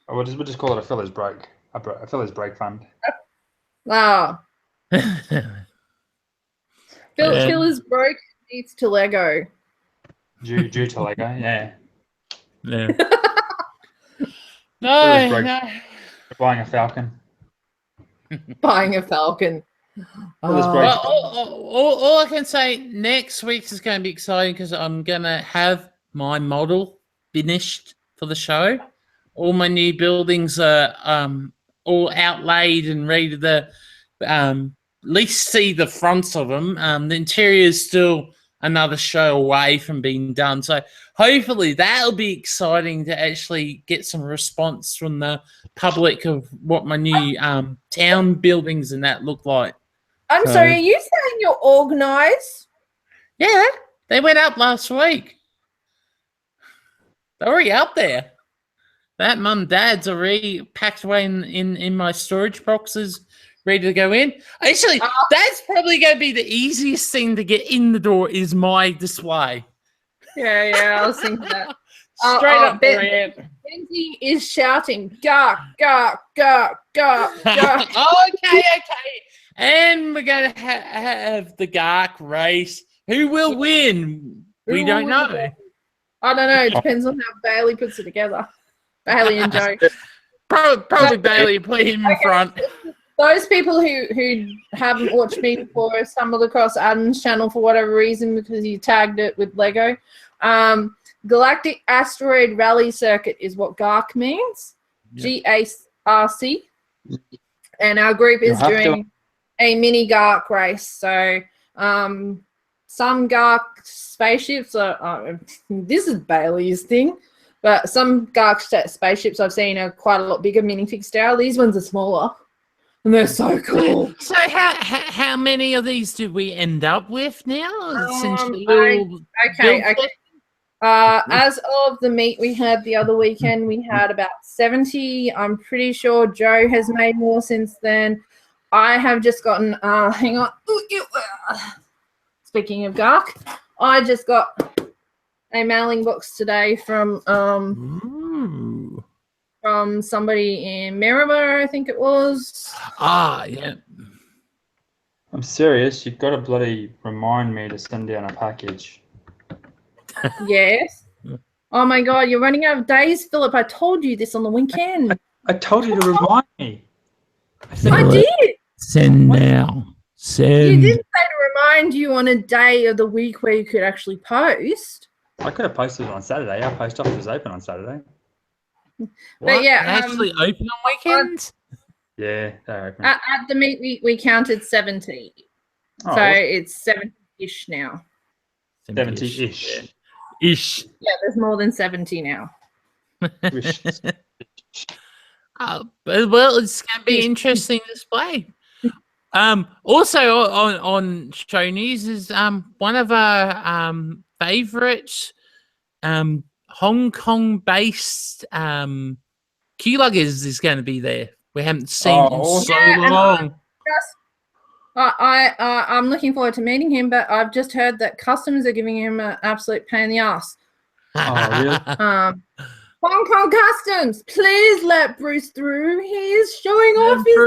Or we'll just call it a Phil's break. A Phil's break fund. Ah. Phil is broke, needs to Lego. Due to Lego, yeah. Yeah. No. Buying a Falcon. Buying a Falcon. Well, all I can say, next week is going to be exciting because I'm going to have my model finished for the show. All my new buildings are all outlaid and ready to at least see the fronts of them. The interior is still another show away from being done. So hopefully that'll be exciting to actually get some response from the public of what my new town buildings and that look like. I'm sorry, are you saying you're organised? Yeah, they went up last week. They're already up there. That mum and dad's already packed away in my storage boxes, ready to go in. Actually, that's probably going to be the easiest thing to get in the door is my display. Yeah, I was thinking that. Straight up there. Benzie is shouting, "Gah, gah, gah, gah, gah." Okay. And we're going to have the Gark race. Who will win? We don't know. I don't know. It depends on how Bailey puts it together. Bailey and Joe. Probably Bailey. Put him in front. Those people who haven't watched me before stumbled across Adam's channel for whatever reason because he tagged it with Lego. Galactic Asteroid Rally Circuit is what GARC means. GARC. And our group is doing a mini GARC race. So some GARC spaceships are this is Bailey's thing, but some GARC spaceships I've seen are quite a lot bigger minifig style. These ones are smaller. And they're so cool. So how many of these did we end up with now? As of the meet we had the other weekend, we had about 70. I'm pretty sure Joe has made more since then. I have just gotten, hang on. Speaking of GARC, I just got a mailing box today from somebody in Maribor, I think it was. Yeah. I'm serious. You've got to bloody remind me to send down a package. Yes. Oh my God, you're running out of days, Philip. I told you this on the weekend. I told you to remind me. I did. Send now. Send. You didn't say to remind you on a day of the week where you could actually post. I could have posted it on Saturday. Our post office was open on Saturday. But yeah, actually open on weekends. Yeah, they're open. At the meet, we counted 70. So it's 70-ish now. 70-ish. Ish. Yeah, there's more than 70 now. Well, it's going to be interesting display. Also on show news is one of our favorite Hong Kong based Q-Lug is going to be there. We haven't seen in so Yeah, long. I'm looking forward to meeting him, but I've just heard that customs are giving him an absolute pain in the ass. Oh, really? Hong Kong Customs, please let Bruce through. He is showing off his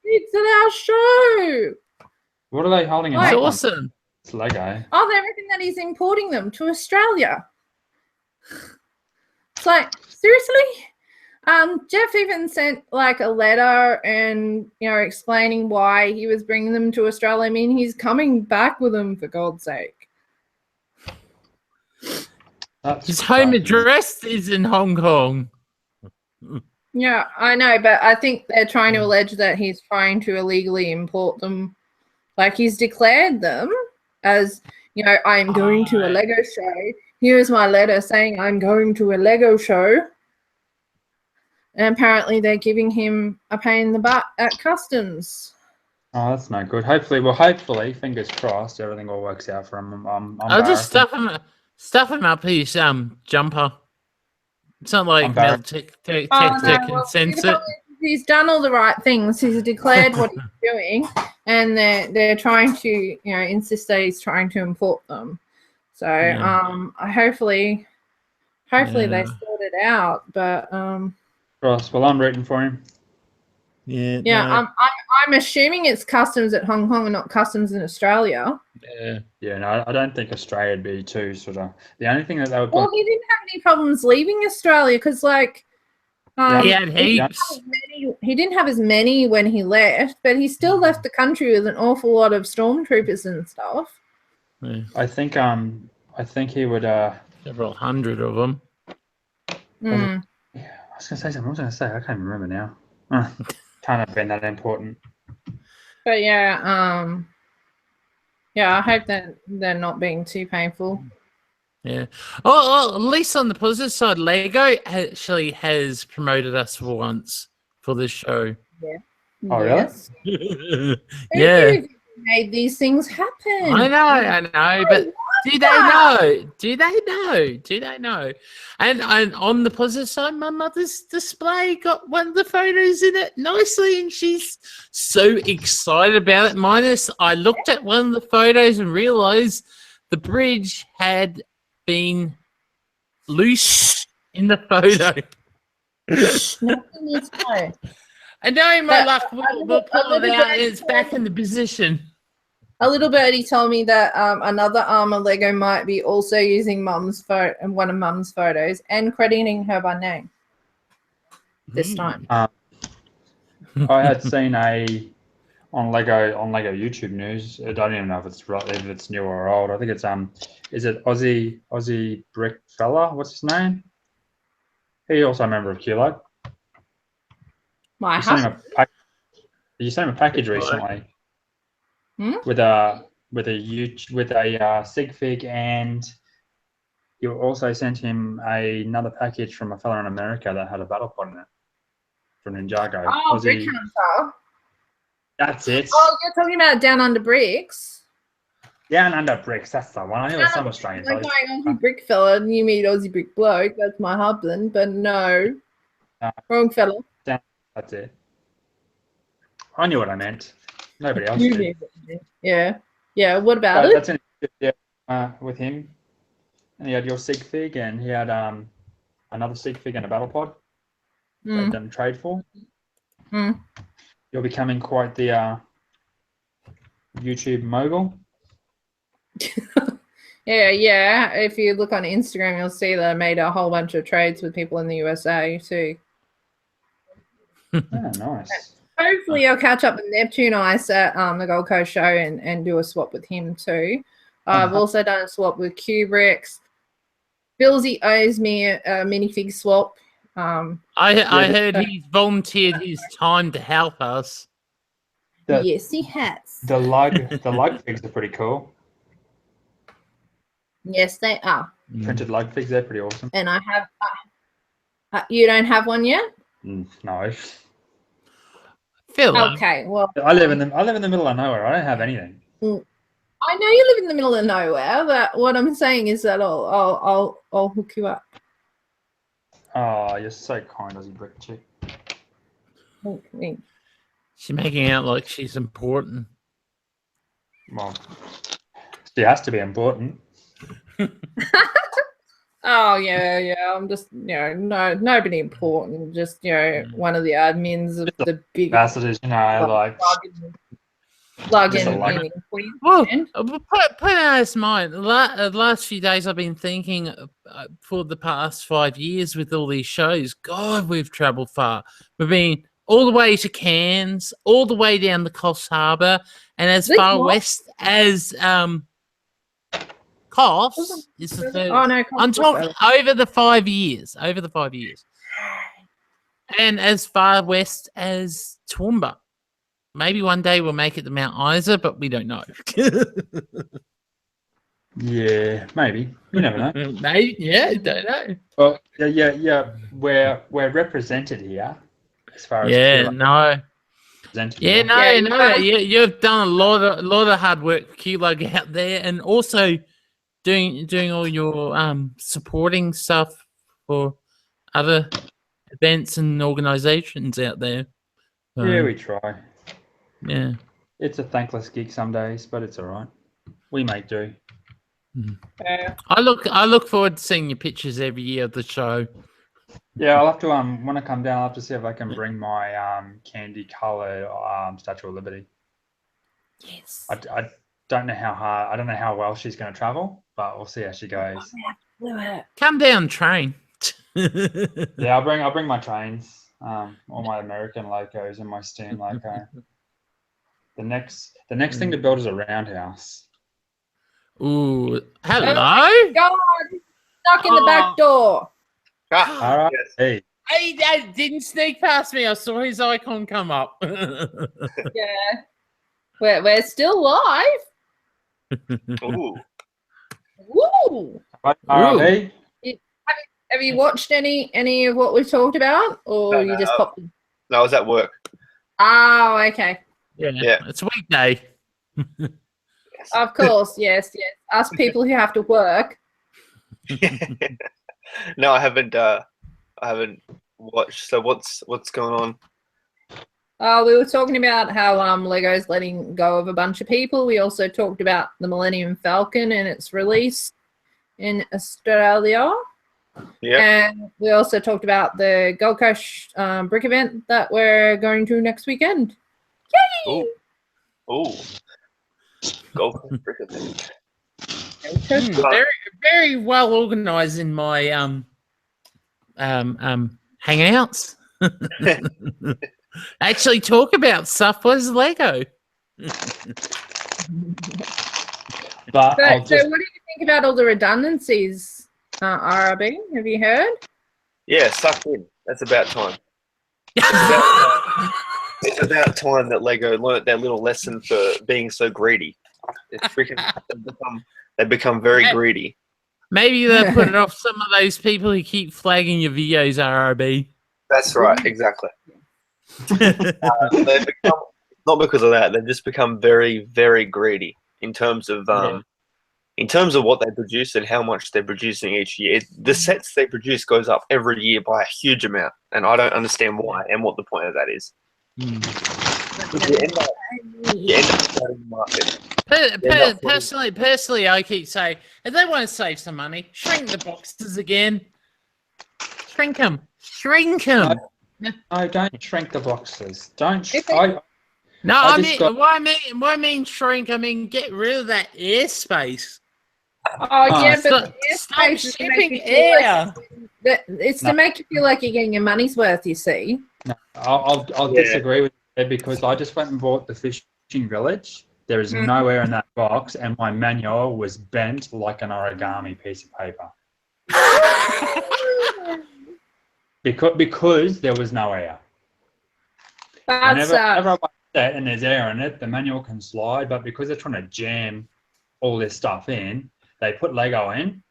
kids at our show. What are they holding in It's Hong Kong? awesome. It's Lego. Oh, they reckon that he's importing them to Australia. It's like, seriously? Jeff even sent like a letter and, you know, explaining why he was bringing them to Australia. I mean, he's coming back with them, for God's sake. His home address is in Hong Kong. Yeah, I know, but I think they're trying to allege that he's trying to illegally import them. Like, he's declared them as, you know, I'm going to a Lego show. Here's my letter saying I'm going to a Lego show. And apparently they're giving him a pain in the butt at customs. Oh, that's no good. Hopefully, fingers crossed, everything all works out for him. I'll just stuff him up his jumper. It's not like Mel Tech can sense it. He's done all the right things. He's declared what he's doing, and they're trying to, you know, insist that he's trying to import them. So hopefully they sort it out. But Cross. Well, I'm rooting for him. Yeah. No. I'm assuming it's customs at Hong Kong and not customs in Australia. Yeah. No, I don't think Australia would be too sort of. The only thing that they would. Well, he didn't have any problems leaving Australia because, like, he had heaps. He didn't have as many when he left, but he still left the country with an awful lot of stormtroopers and stuff. Yeah. I think he would. Several hundred of them. Mm. Yeah, I was gonna say something. What was I gonna say? I can't remember now. Can't have been that important. But yeah, I hope that they're not being too painful. Yeah. Oh, at least on the positive side, Lego actually has promoted us for once for this show. Yeah. Oh, yes. Really? Yeah. Who made these things happen? I know, but do they know? And on the positive side, my mother's display got one of the photos in it nicely, and she's so excited about it. Minus, I looked at one of the photos and realized the bridge had been loose in the photo. Nothing needs to know. I know, my luck. We'll pull it out, and it's back in the position. A little birdie told me that another Armour Lego might be also using Mum's photo and one of Mum's photos and crediting her by name this time. I had seen on Lego YouTube news. I don't even know if it's new or old. I think it's is it Aussie Brick fella? What's his name? He's also a member of Q-Lug. You sent him a package recently. With a sig fig, and you also sent him another package from a fella in America that had a battle pod in it from Ninjago. Oh, Brick Hunter. That's it. Oh, you're talking about Down Under Bricks. Down Under Bricks, that's the one. I knew it was some Australian. Like my Aussie Brick fella, and you mean Aussie Brick bloke. That's my husband, but no. Wrong fella. That's it. I knew what I meant. Nobody else You did. knew. Yeah. What about it? That's in with him. And he had your sig fig, and he had another sig fig and a battle pod. They've done trade for. You're becoming quite the YouTube mogul. Yeah. If you look on Instagram, you'll see that I made a whole bunch of trades with people in the USA too. Oh, nice. Hopefully, I'll catch up with Neptune Ice at the Gold Coast show and do a swap with him too. I've also done a swap with Kubricks. Billsy owes me a minifig swap. I heard he's volunteered his time to help us. Yes, he has. The lug figs are pretty cool. Yes, they are. Printed lug figs, they're pretty awesome. And I have. You don't have one yet? No. Okay, well, I live in the middle of nowhere. I don't have anything. I know you live in the middle of nowhere, but what I'm saying is that I'll hook you up. Oh, you're so kind, Aussie brick chick. Okay. She's making out like she's important. Well, she has to be important. Oh yeah. I'm just nobody important. Just one of the admins of the big Ambassadors, like plug-in Just a like- in Well, Queensland. put it out of mind. The last few days, I've been thinking for the past 5 years with all these shows. God, we've travelled far. We've been all the way to Cairns, all the way down the Coffs Harbour, and as The far Coffs? west as Coffs is the third. Oh no, I'm talking over the 5 years. Over the 5 years, and as far west as Toowoomba. Maybe one day we'll make it to Mount Isa, but we don't know. Yeah, maybe. You never know. Maybe, yeah, don't know. Well, yeah. We're represented here as far as Yeah, Q no. represented Yeah, here. no, Yeah, no. You've done a lot of hard work, Q-Lug, out there, and also doing all your supporting stuff for other events and organisations out there. Yeah, we try. Yeah. It's a thankless gig some days, but it's all right. We make do. Yeah. I look forward to seeing your pictures every year of the show. Yeah, I'll have to when I come down, I'll have to see if I can bring my candy colour Statue of Liberty. Yes. I don't know how hard. I don't know how well she's going to travel, but we'll see how she goes. Come down, train. Yeah, I'll bring my trains, all my American locos and my steam loco. The next thing to build is a roundhouse. Ooh, hello. God, stuck in the back door. All right. Yes. Hey, Hey, Dad didn't sneak past me. I saw his icon come up. Yeah. We're still live. Ooh. Woo! RRB. Have you watched any of what we've talked about, or No, you just no. popped in? No, I was at work. Oh, okay. Yeah, it's a weekday. Yes. Of course, yes. Us people who have to work. No, I haven't watched. So what's going on? We were talking about how Lego's letting go of a bunch of people. We also talked about the Millennium Falcon and its release in Australia. Yeah. And we also talked about the Gold Coast brick event that we're going to next weekend. Yay! Ooh. Gold Coast brick event. Very, very well organised in my hangouts. Actually, talk about stuff. Where's Lego? But So, I'll so just what do you think about all the redundancies, RRB? Have you heard? Yeah, sucked in. That's about time. It's about time that Lego learnt their little lesson for being so greedy. It's freaking. They become very greedy. Maybe they'll put it off some of those people who keep flagging your videos, RRB. That's right. Exactly. They've become, not because of that. They've just become very, very greedy in terms of what they produce and how much they're producing each year. The sets they produce goes up every year by a huge amount, and I don't understand why and what the point of that is. You end up flooding the market. Personally, I keep saying, if they want to save some money, shrink the boxes again. Shrink them. no, don't shrink the boxes. Don't. No, I I just mean, got- what I mean shrink. I mean get rid of that airspace. Oh, yeah, Stop, but stop shipping air. It's to make you feel like you're getting your money's worth, you see. No, I'll Yeah. disagree with you because I just went and bought the fishing village. There is no air in that box, and my manual was bent like an origami piece of paper because there was no air. That's Whenever I buy a set and there's air in it, the manual can slide, but because they're trying to jam all this stuff in, they put Lego in,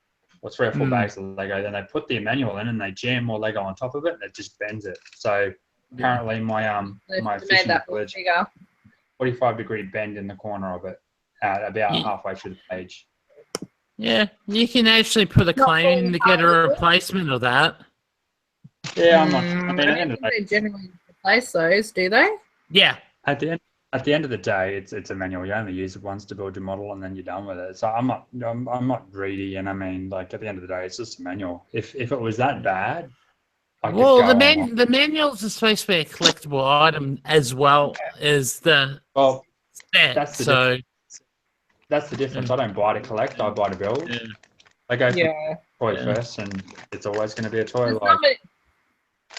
or 3 or 4 bags of Lego, then they put the manual in and they jam more Lego on top of it, and it just bends it. So currently my made fishing that village, bigger. 45-degree bend in the corner of it, about halfway through the page. Yeah, you can actually put a claim in to get a replacement of that. Yeah, I'm not. I mean, I at the don't end of think the day, they generally replace those, do they? Yeah. at the end of the day, it's a manual. You only use it once to build your model, and then you're done with it. So I'm not greedy, and I mean, like at the end of the day, it's just a manual. If it was that bad, I could Well, go on. the manuals are supposed to be a collectible item as well as the Well, set. that's the So that's the difference. I don't buy to collect. I buy to build. yeah. I go for Yeah. toy Yeah. first, and it's always going to be a toy. But Like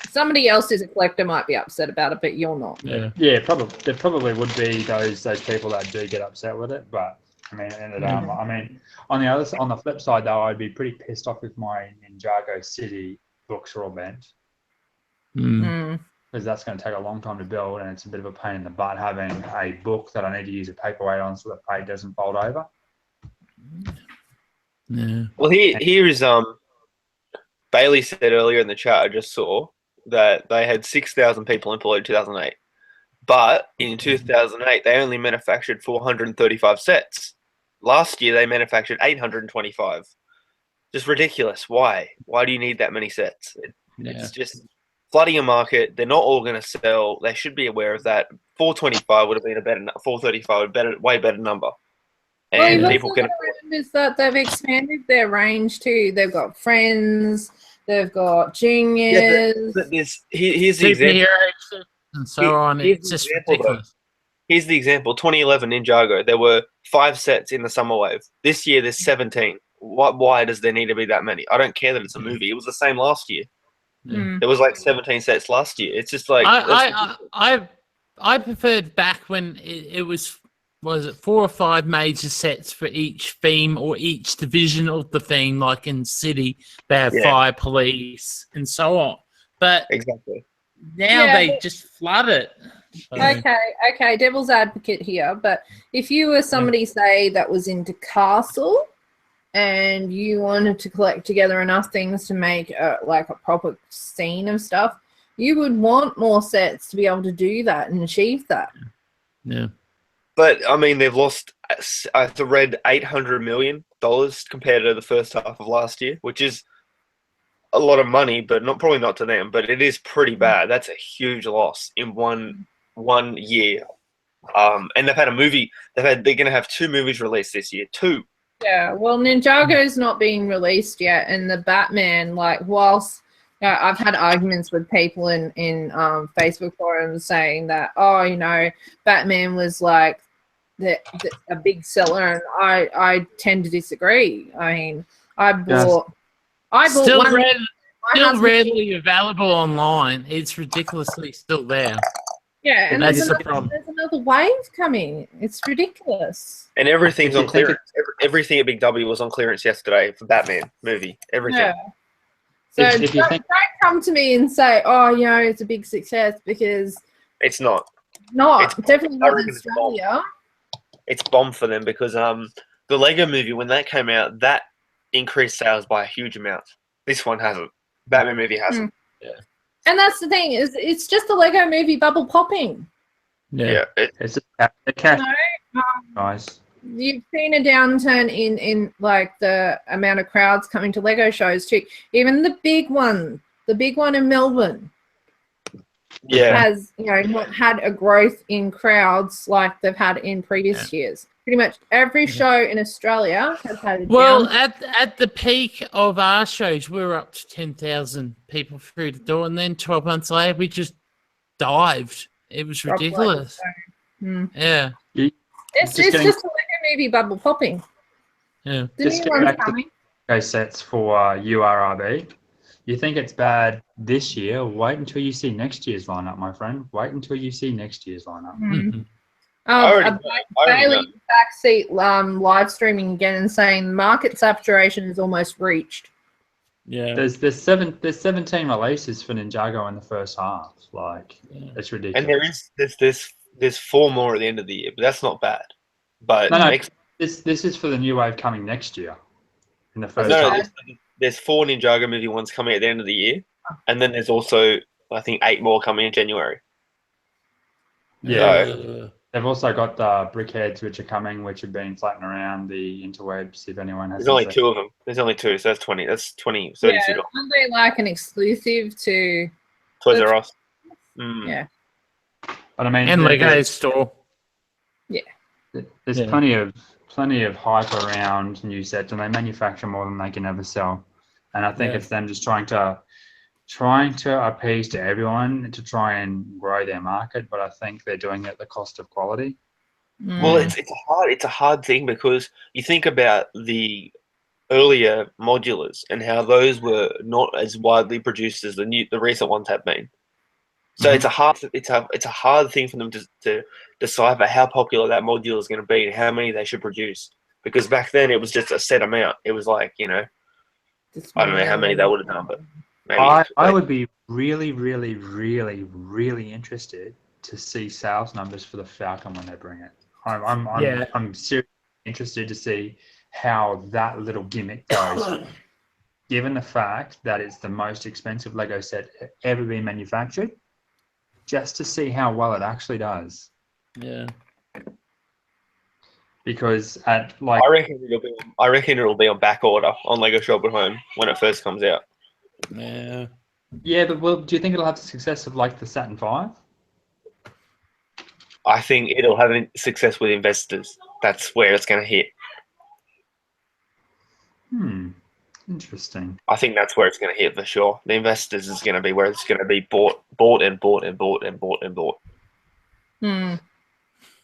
somebody else who's a collector might be upset about it, but you're not. Yeah. yeah, probably there probably would be those people that do get upset with it, but I mean, at the end of the day, I mean, on the flip side though, I'd be pretty pissed off if my Ninjago City books are all bent, Mm. because that's going to take a long time to build, and it's a bit of a pain in the butt having a book that I need to use a paperweight on so the page doesn't fold over. Yeah. Well, here is Bailey said earlier in the chat, I just saw that they had 6,000 people employed in 2008, but in 2008 they only manufactured 435 sets. Last year they manufactured 825. Just ridiculous. Why? Why do you need that many sets? It's just flooding a market. They're not all going to sell. They should be aware of that. 425 would have been a better. 435 way better number. Well, And you've people also can. got to remember is that they've expanded their range too. They've got Friends, they've got Genius. But here's the example. Superhero and so on. Here's It's the just example, ridiculous. Here's the example. 2011 Ninjago, there were 5 sets in the summer wave. This year there's 17. Why does there need to be that many? I don't care that it's a movie. It was the same last year. Mm. There was like 17 sets last year. It's just like I preferred back when it was it 4 or 5 major sets for each theme or each division of the theme, like in City they have fire, police, and so on. But exactly. now they just flood it. So, Okay, devil's advocate here, but if you were somebody, say, that was into Castle and you wanted to collect together enough things to make like a proper scene of stuff, you would want more sets to be able to do that and achieve that. yeah. But I mean, they've lost. I read $800 million compared to the first half of last year, which is a lot of money, but probably not to them. But it is pretty bad. That's a huge loss in one year. And they've had a movie. They're going to have 2 movies released this year. 2. Yeah, well, Ninjago's not being released yet, and the Batman, like, whilst I've had arguments with people in Facebook forums saying that, Batman was like a big seller, and I tend to disagree. I mean, I bought Still one. readily available online. It's ridiculously still there. Yeah, and that's there's the problem. another wave coming. It's ridiculous. And everything's on clearance. Everything at Big W was on clearance yesterday for Batman movie. Everything. Yeah. So don't come to me and say, it's a big success, because it's not. It's definitely not in Australia. It's bomb for them because the Lego movie, when that came out, that increased sales by a huge amount. This one hasn't. Batman movie hasn't. Yeah. And that's the thing, is it's just the Lego movie bubble popping. Yeah. It's a cash, guys. You've seen a downturn in like the amount of crowds coming to Lego shows too. Even the big one in Melbourne, has not had a growth in crowds like they've had in previous years. Pretty much every show in Australia has had a downturn. At the peak of our shows, we were up to 10,000 people through the door, and then 12 months later, we just dived. It was ridiculous. Yeah. It's just a Lego movie bubble popping. Yeah. The new one's coming. Sets for URRB. You think it's bad this year? Wait until you see next year's lineup, my friend. Wait until you see next year's lineup. Mm-hmm. Bailey backseat live streaming again and saying market saturation is almost reached. Yeah. There's 17 releases for Ninjago in the first half. Like it's ridiculous. And there's 4 more at the end of the year, but that's not bad. But this is for the new wave coming next year. In the first half. There's 4 Ninjago movie ones coming at the end of the year, and then there's also I think 8 more coming in January. Yeah. They've also got the brickheads, which are coming, which have been floating around the interwebs. If anyone has, There's only 2 of them. There's only 2, so that's 20. That's 20, $32. Yeah, aren't they like an exclusive to? Toys R Us. Mm. Yeah. But I mean, And Lego store. there's plenty of hype around new sets, and they manufacture more than they can ever sell. And I think it's them just trying to appease to everyone to try and grow their market. But I think they're doing it at the cost of quality. Well, it's a hard thing because you think about the earlier modulars and how those were not as widely produced as the recent ones have been. So it's a hard thing for them to decipher how popular that modular is going to be and how many they should produce. Because back then it was just a set amount. It was like, I don't know how many they would have done, but maybe I would be really, really, really, really interested to see sales numbers for the Falcon when they bring it. I'm seriously interested to see how that little gimmick goes. Given the fact that it's the most expensive Lego set ever been manufactured, just to see how well it actually does. Yeah. Because I reckon it'll be on back order on Lego Shop at Home when it first comes out. Yeah. Yeah, but do you think it'll have the success of like the Saturn V? I think it'll have success with investors. That's where it's going to hit. Interesting. I think that's where it's going to hit for sure. The investors is going to be where it's going to be bought and bought and bought and bought and bought.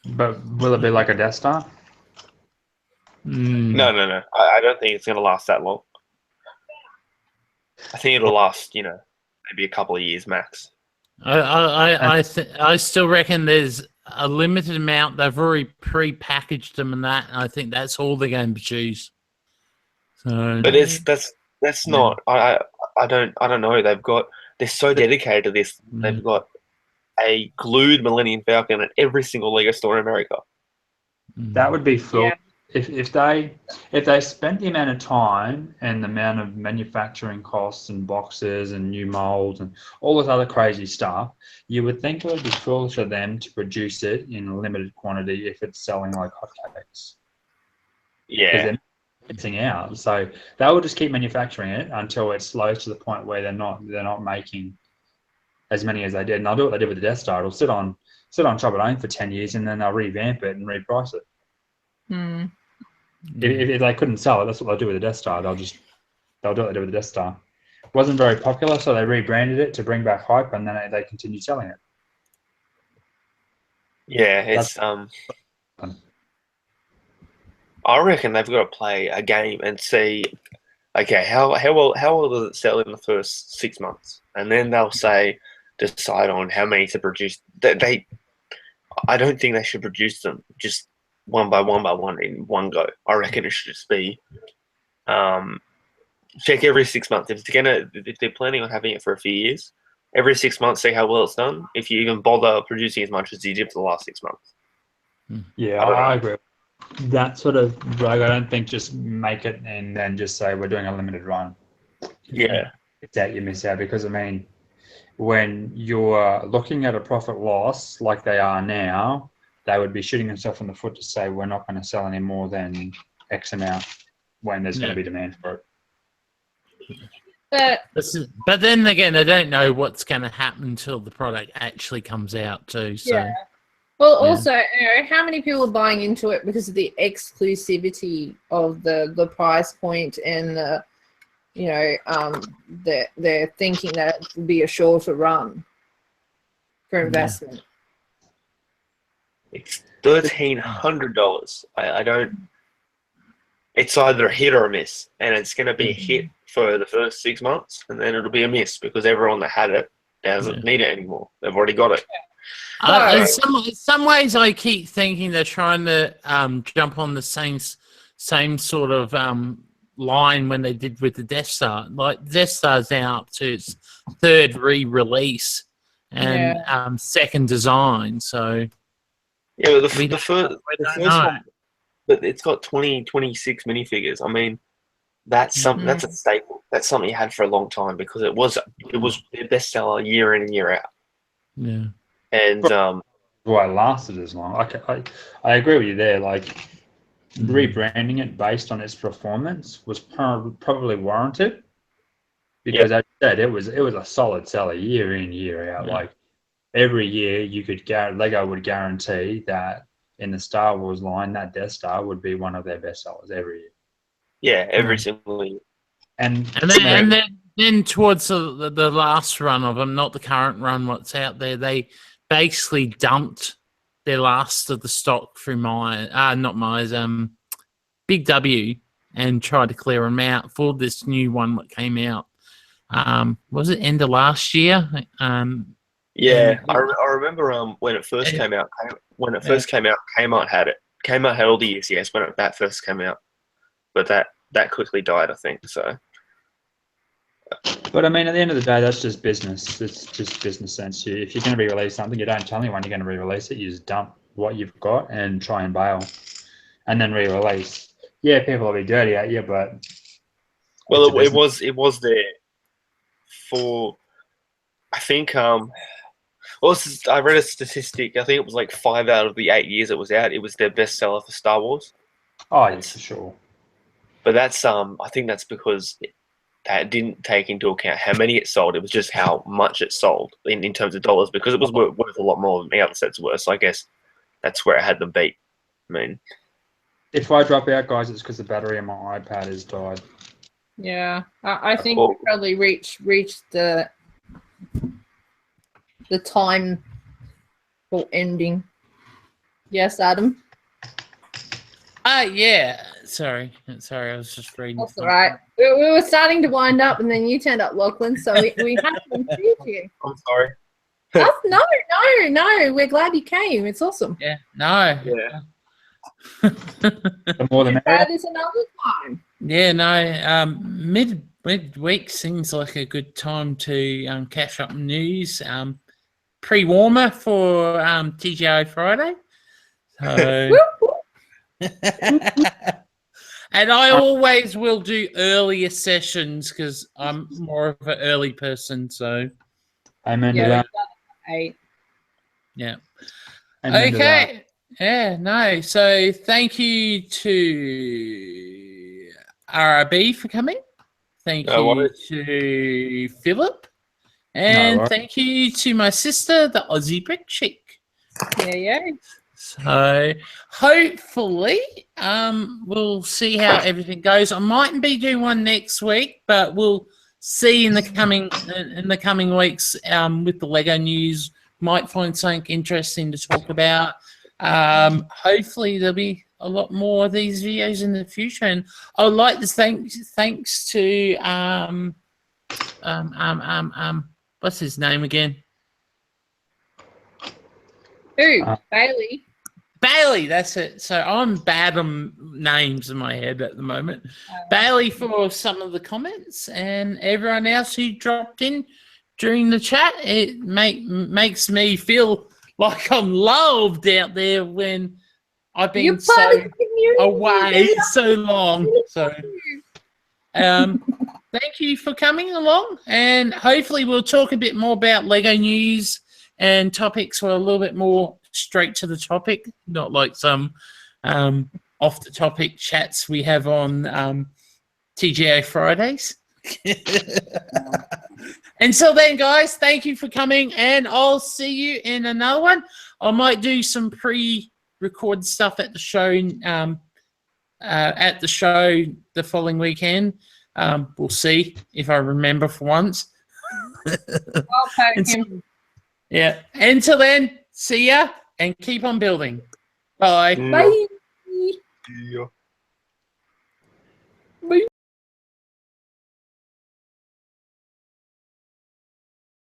But will it be like a Death Star? No. I don't think it's going to last that long. I think it'll last, maybe a couple of years max. I still reckon there's a limited amount. They've already pre-packaged them and that, and I think that's all they're going to produce. So, but that's not. I don't know. They're so dedicated to this. They've got a glued Millennium Falcon at every single Lego store in America. That would be full. Yeah. If they spent the amount of time and the amount of manufacturing costs and boxes and new molds and all this other crazy stuff, you would think it would be foolish of them to produce it in a limited quantity if it's selling like hotcakes. Yeah. It's out. So they will just keep manufacturing it until it slows to the point where they're not making as many as they did. And they'll do what they did with the Death Star. It'll sit on Shop at Home for 10 years and then they'll revamp it and reprice it. If they couldn't sell it, that's what they'll do with the Death Star. They'll do what they do with the Death Star. It wasn't very popular, so they rebranded it to bring back hype, and then they continued selling it. Yeah, it's I reckon they've got to play a game and see, okay, how well does it sell in the first 6 months, and then they'll decide on how many to produce. I don't think they should produce them just one by one in one go. I reckon it should just be check every 6 months. If they're planning on having it for a few years, every 6 months, see how well it's done. If you even bother producing as much as you did for the last 6 months. Yeah, I agree. That sort of, I don't think just make it and then just say we're doing a limited run. Yeah. It's out, you miss out, because I mean, when you're looking at a profit loss like they are now, they would be shooting themselves in the foot to say we're not going to sell any more than X amount when there's going to be demand for it. But then again, they don't know what's going to happen until the product actually comes out too. So. Yeah. Well, also, how many people are buying into it because of the exclusivity of the price point and they're thinking that it will be a shorter run for investment. It's $1,300. I don't. It's either a hit or a miss, and it's going to be a hit for the first 6 months, and then it'll be a miss because everyone that had it doesn't need it anymore. They've already got it. In some ways, I keep thinking they're trying to jump on the same sort of line when they did with the Death Star. Like Death Star's now up to its third re-release and second design. So yeah, the first one, but it's got 26 minifigures. I mean, that's something. That's a staple. That's something you had for a long time because it was their bestseller year in and year out. Yeah. And why it lasted as long. I agree with you there. Like rebranding it based on its performance was probably warranted because, as I said, it was a solid seller year in, year out. Yeah. Like every year, Lego would guarantee that in the Star Wars line, that Death Star would be one of their best sellers every year. Yeah, every single year. And then towards the last run of them, not the current run, what's out there, they basically dumped their last of the stock through Big W, and tried to clear them out for this new one that came out. Was it end of last year? Yeah, I remember when it first came out. When it first came out, Kmart had it. Kmart had all the years, yes, when that first came out. But that quickly died, I think. So. But I mean, at the end of the day, that's just business. It's just business sense. If you're going to re-release something, you don't tell anyone you're going to re-release it. You just dump what you've got and try and bail, and then re-release. Yeah, people will be dirty at you, but well, it was there for, I think. I read a statistic. I think it was like 5 out of the 8 years it was out, it was their best seller for Star Wars. Oh, yeah, for sure. But that's I think that's because that didn't take into account how many it sold. It was just how much it sold in terms of dollars, because it was worth a lot more than the other sets were. So I guess that's where it had them beat. I mean, if I drop out, guys, it's because the battery on my iPad has died. Yeah, I think we probably reached the time for ending. Yes, Adam? Yeah. Sorry, I was just reading. That's all right. We were starting to wind up, and then you turned up, Lachlan, so we had to include you. I'm sorry. No. We're glad you came. It's awesome. Yeah. No. Yeah. The more the merrier. That is another time. Yeah. No. Midweek seems like a good time to catch up news. Pre-warmer for TGI Friday. So. And I always will do earlier sessions because I'm more of an early person. So, Amen to that. 8. Yeah. Amen to that. Okay. Yeah. No. So, thank you to RRB for coming. Thank you to Philip, and thank you to my sister, the Aussie Brick Chick. Yeah. So hopefully, we'll see how everything goes. I mightn't be doing one next week, but we'll see in the coming weeks. With the Lego news, might find something interesting to talk about. Hopefully, there'll be a lot more of these videos in the future. And I would like to thanks to what's his name again? Who? Bailey. Bailey, that's it. So I'm bad on names in my head at the moment. Bailey for some of the comments, and everyone else who dropped in during the chat. It makes me feel like I'm loved out there when I've been so away so long. So thank you for coming along, and hopefully we'll talk a bit more about Lego news and topics were a little bit more straight to the topic, not like some off the topic chats we have on TGA Fridays. Until then, guys, thank you for coming, and I'll see you in another one. I might do some pre-recorded stuff at the show the following weekend. We'll see if I remember for once. I'll poke him. Yeah. Until then, see ya and keep on building. Bye. Bye. Yeah.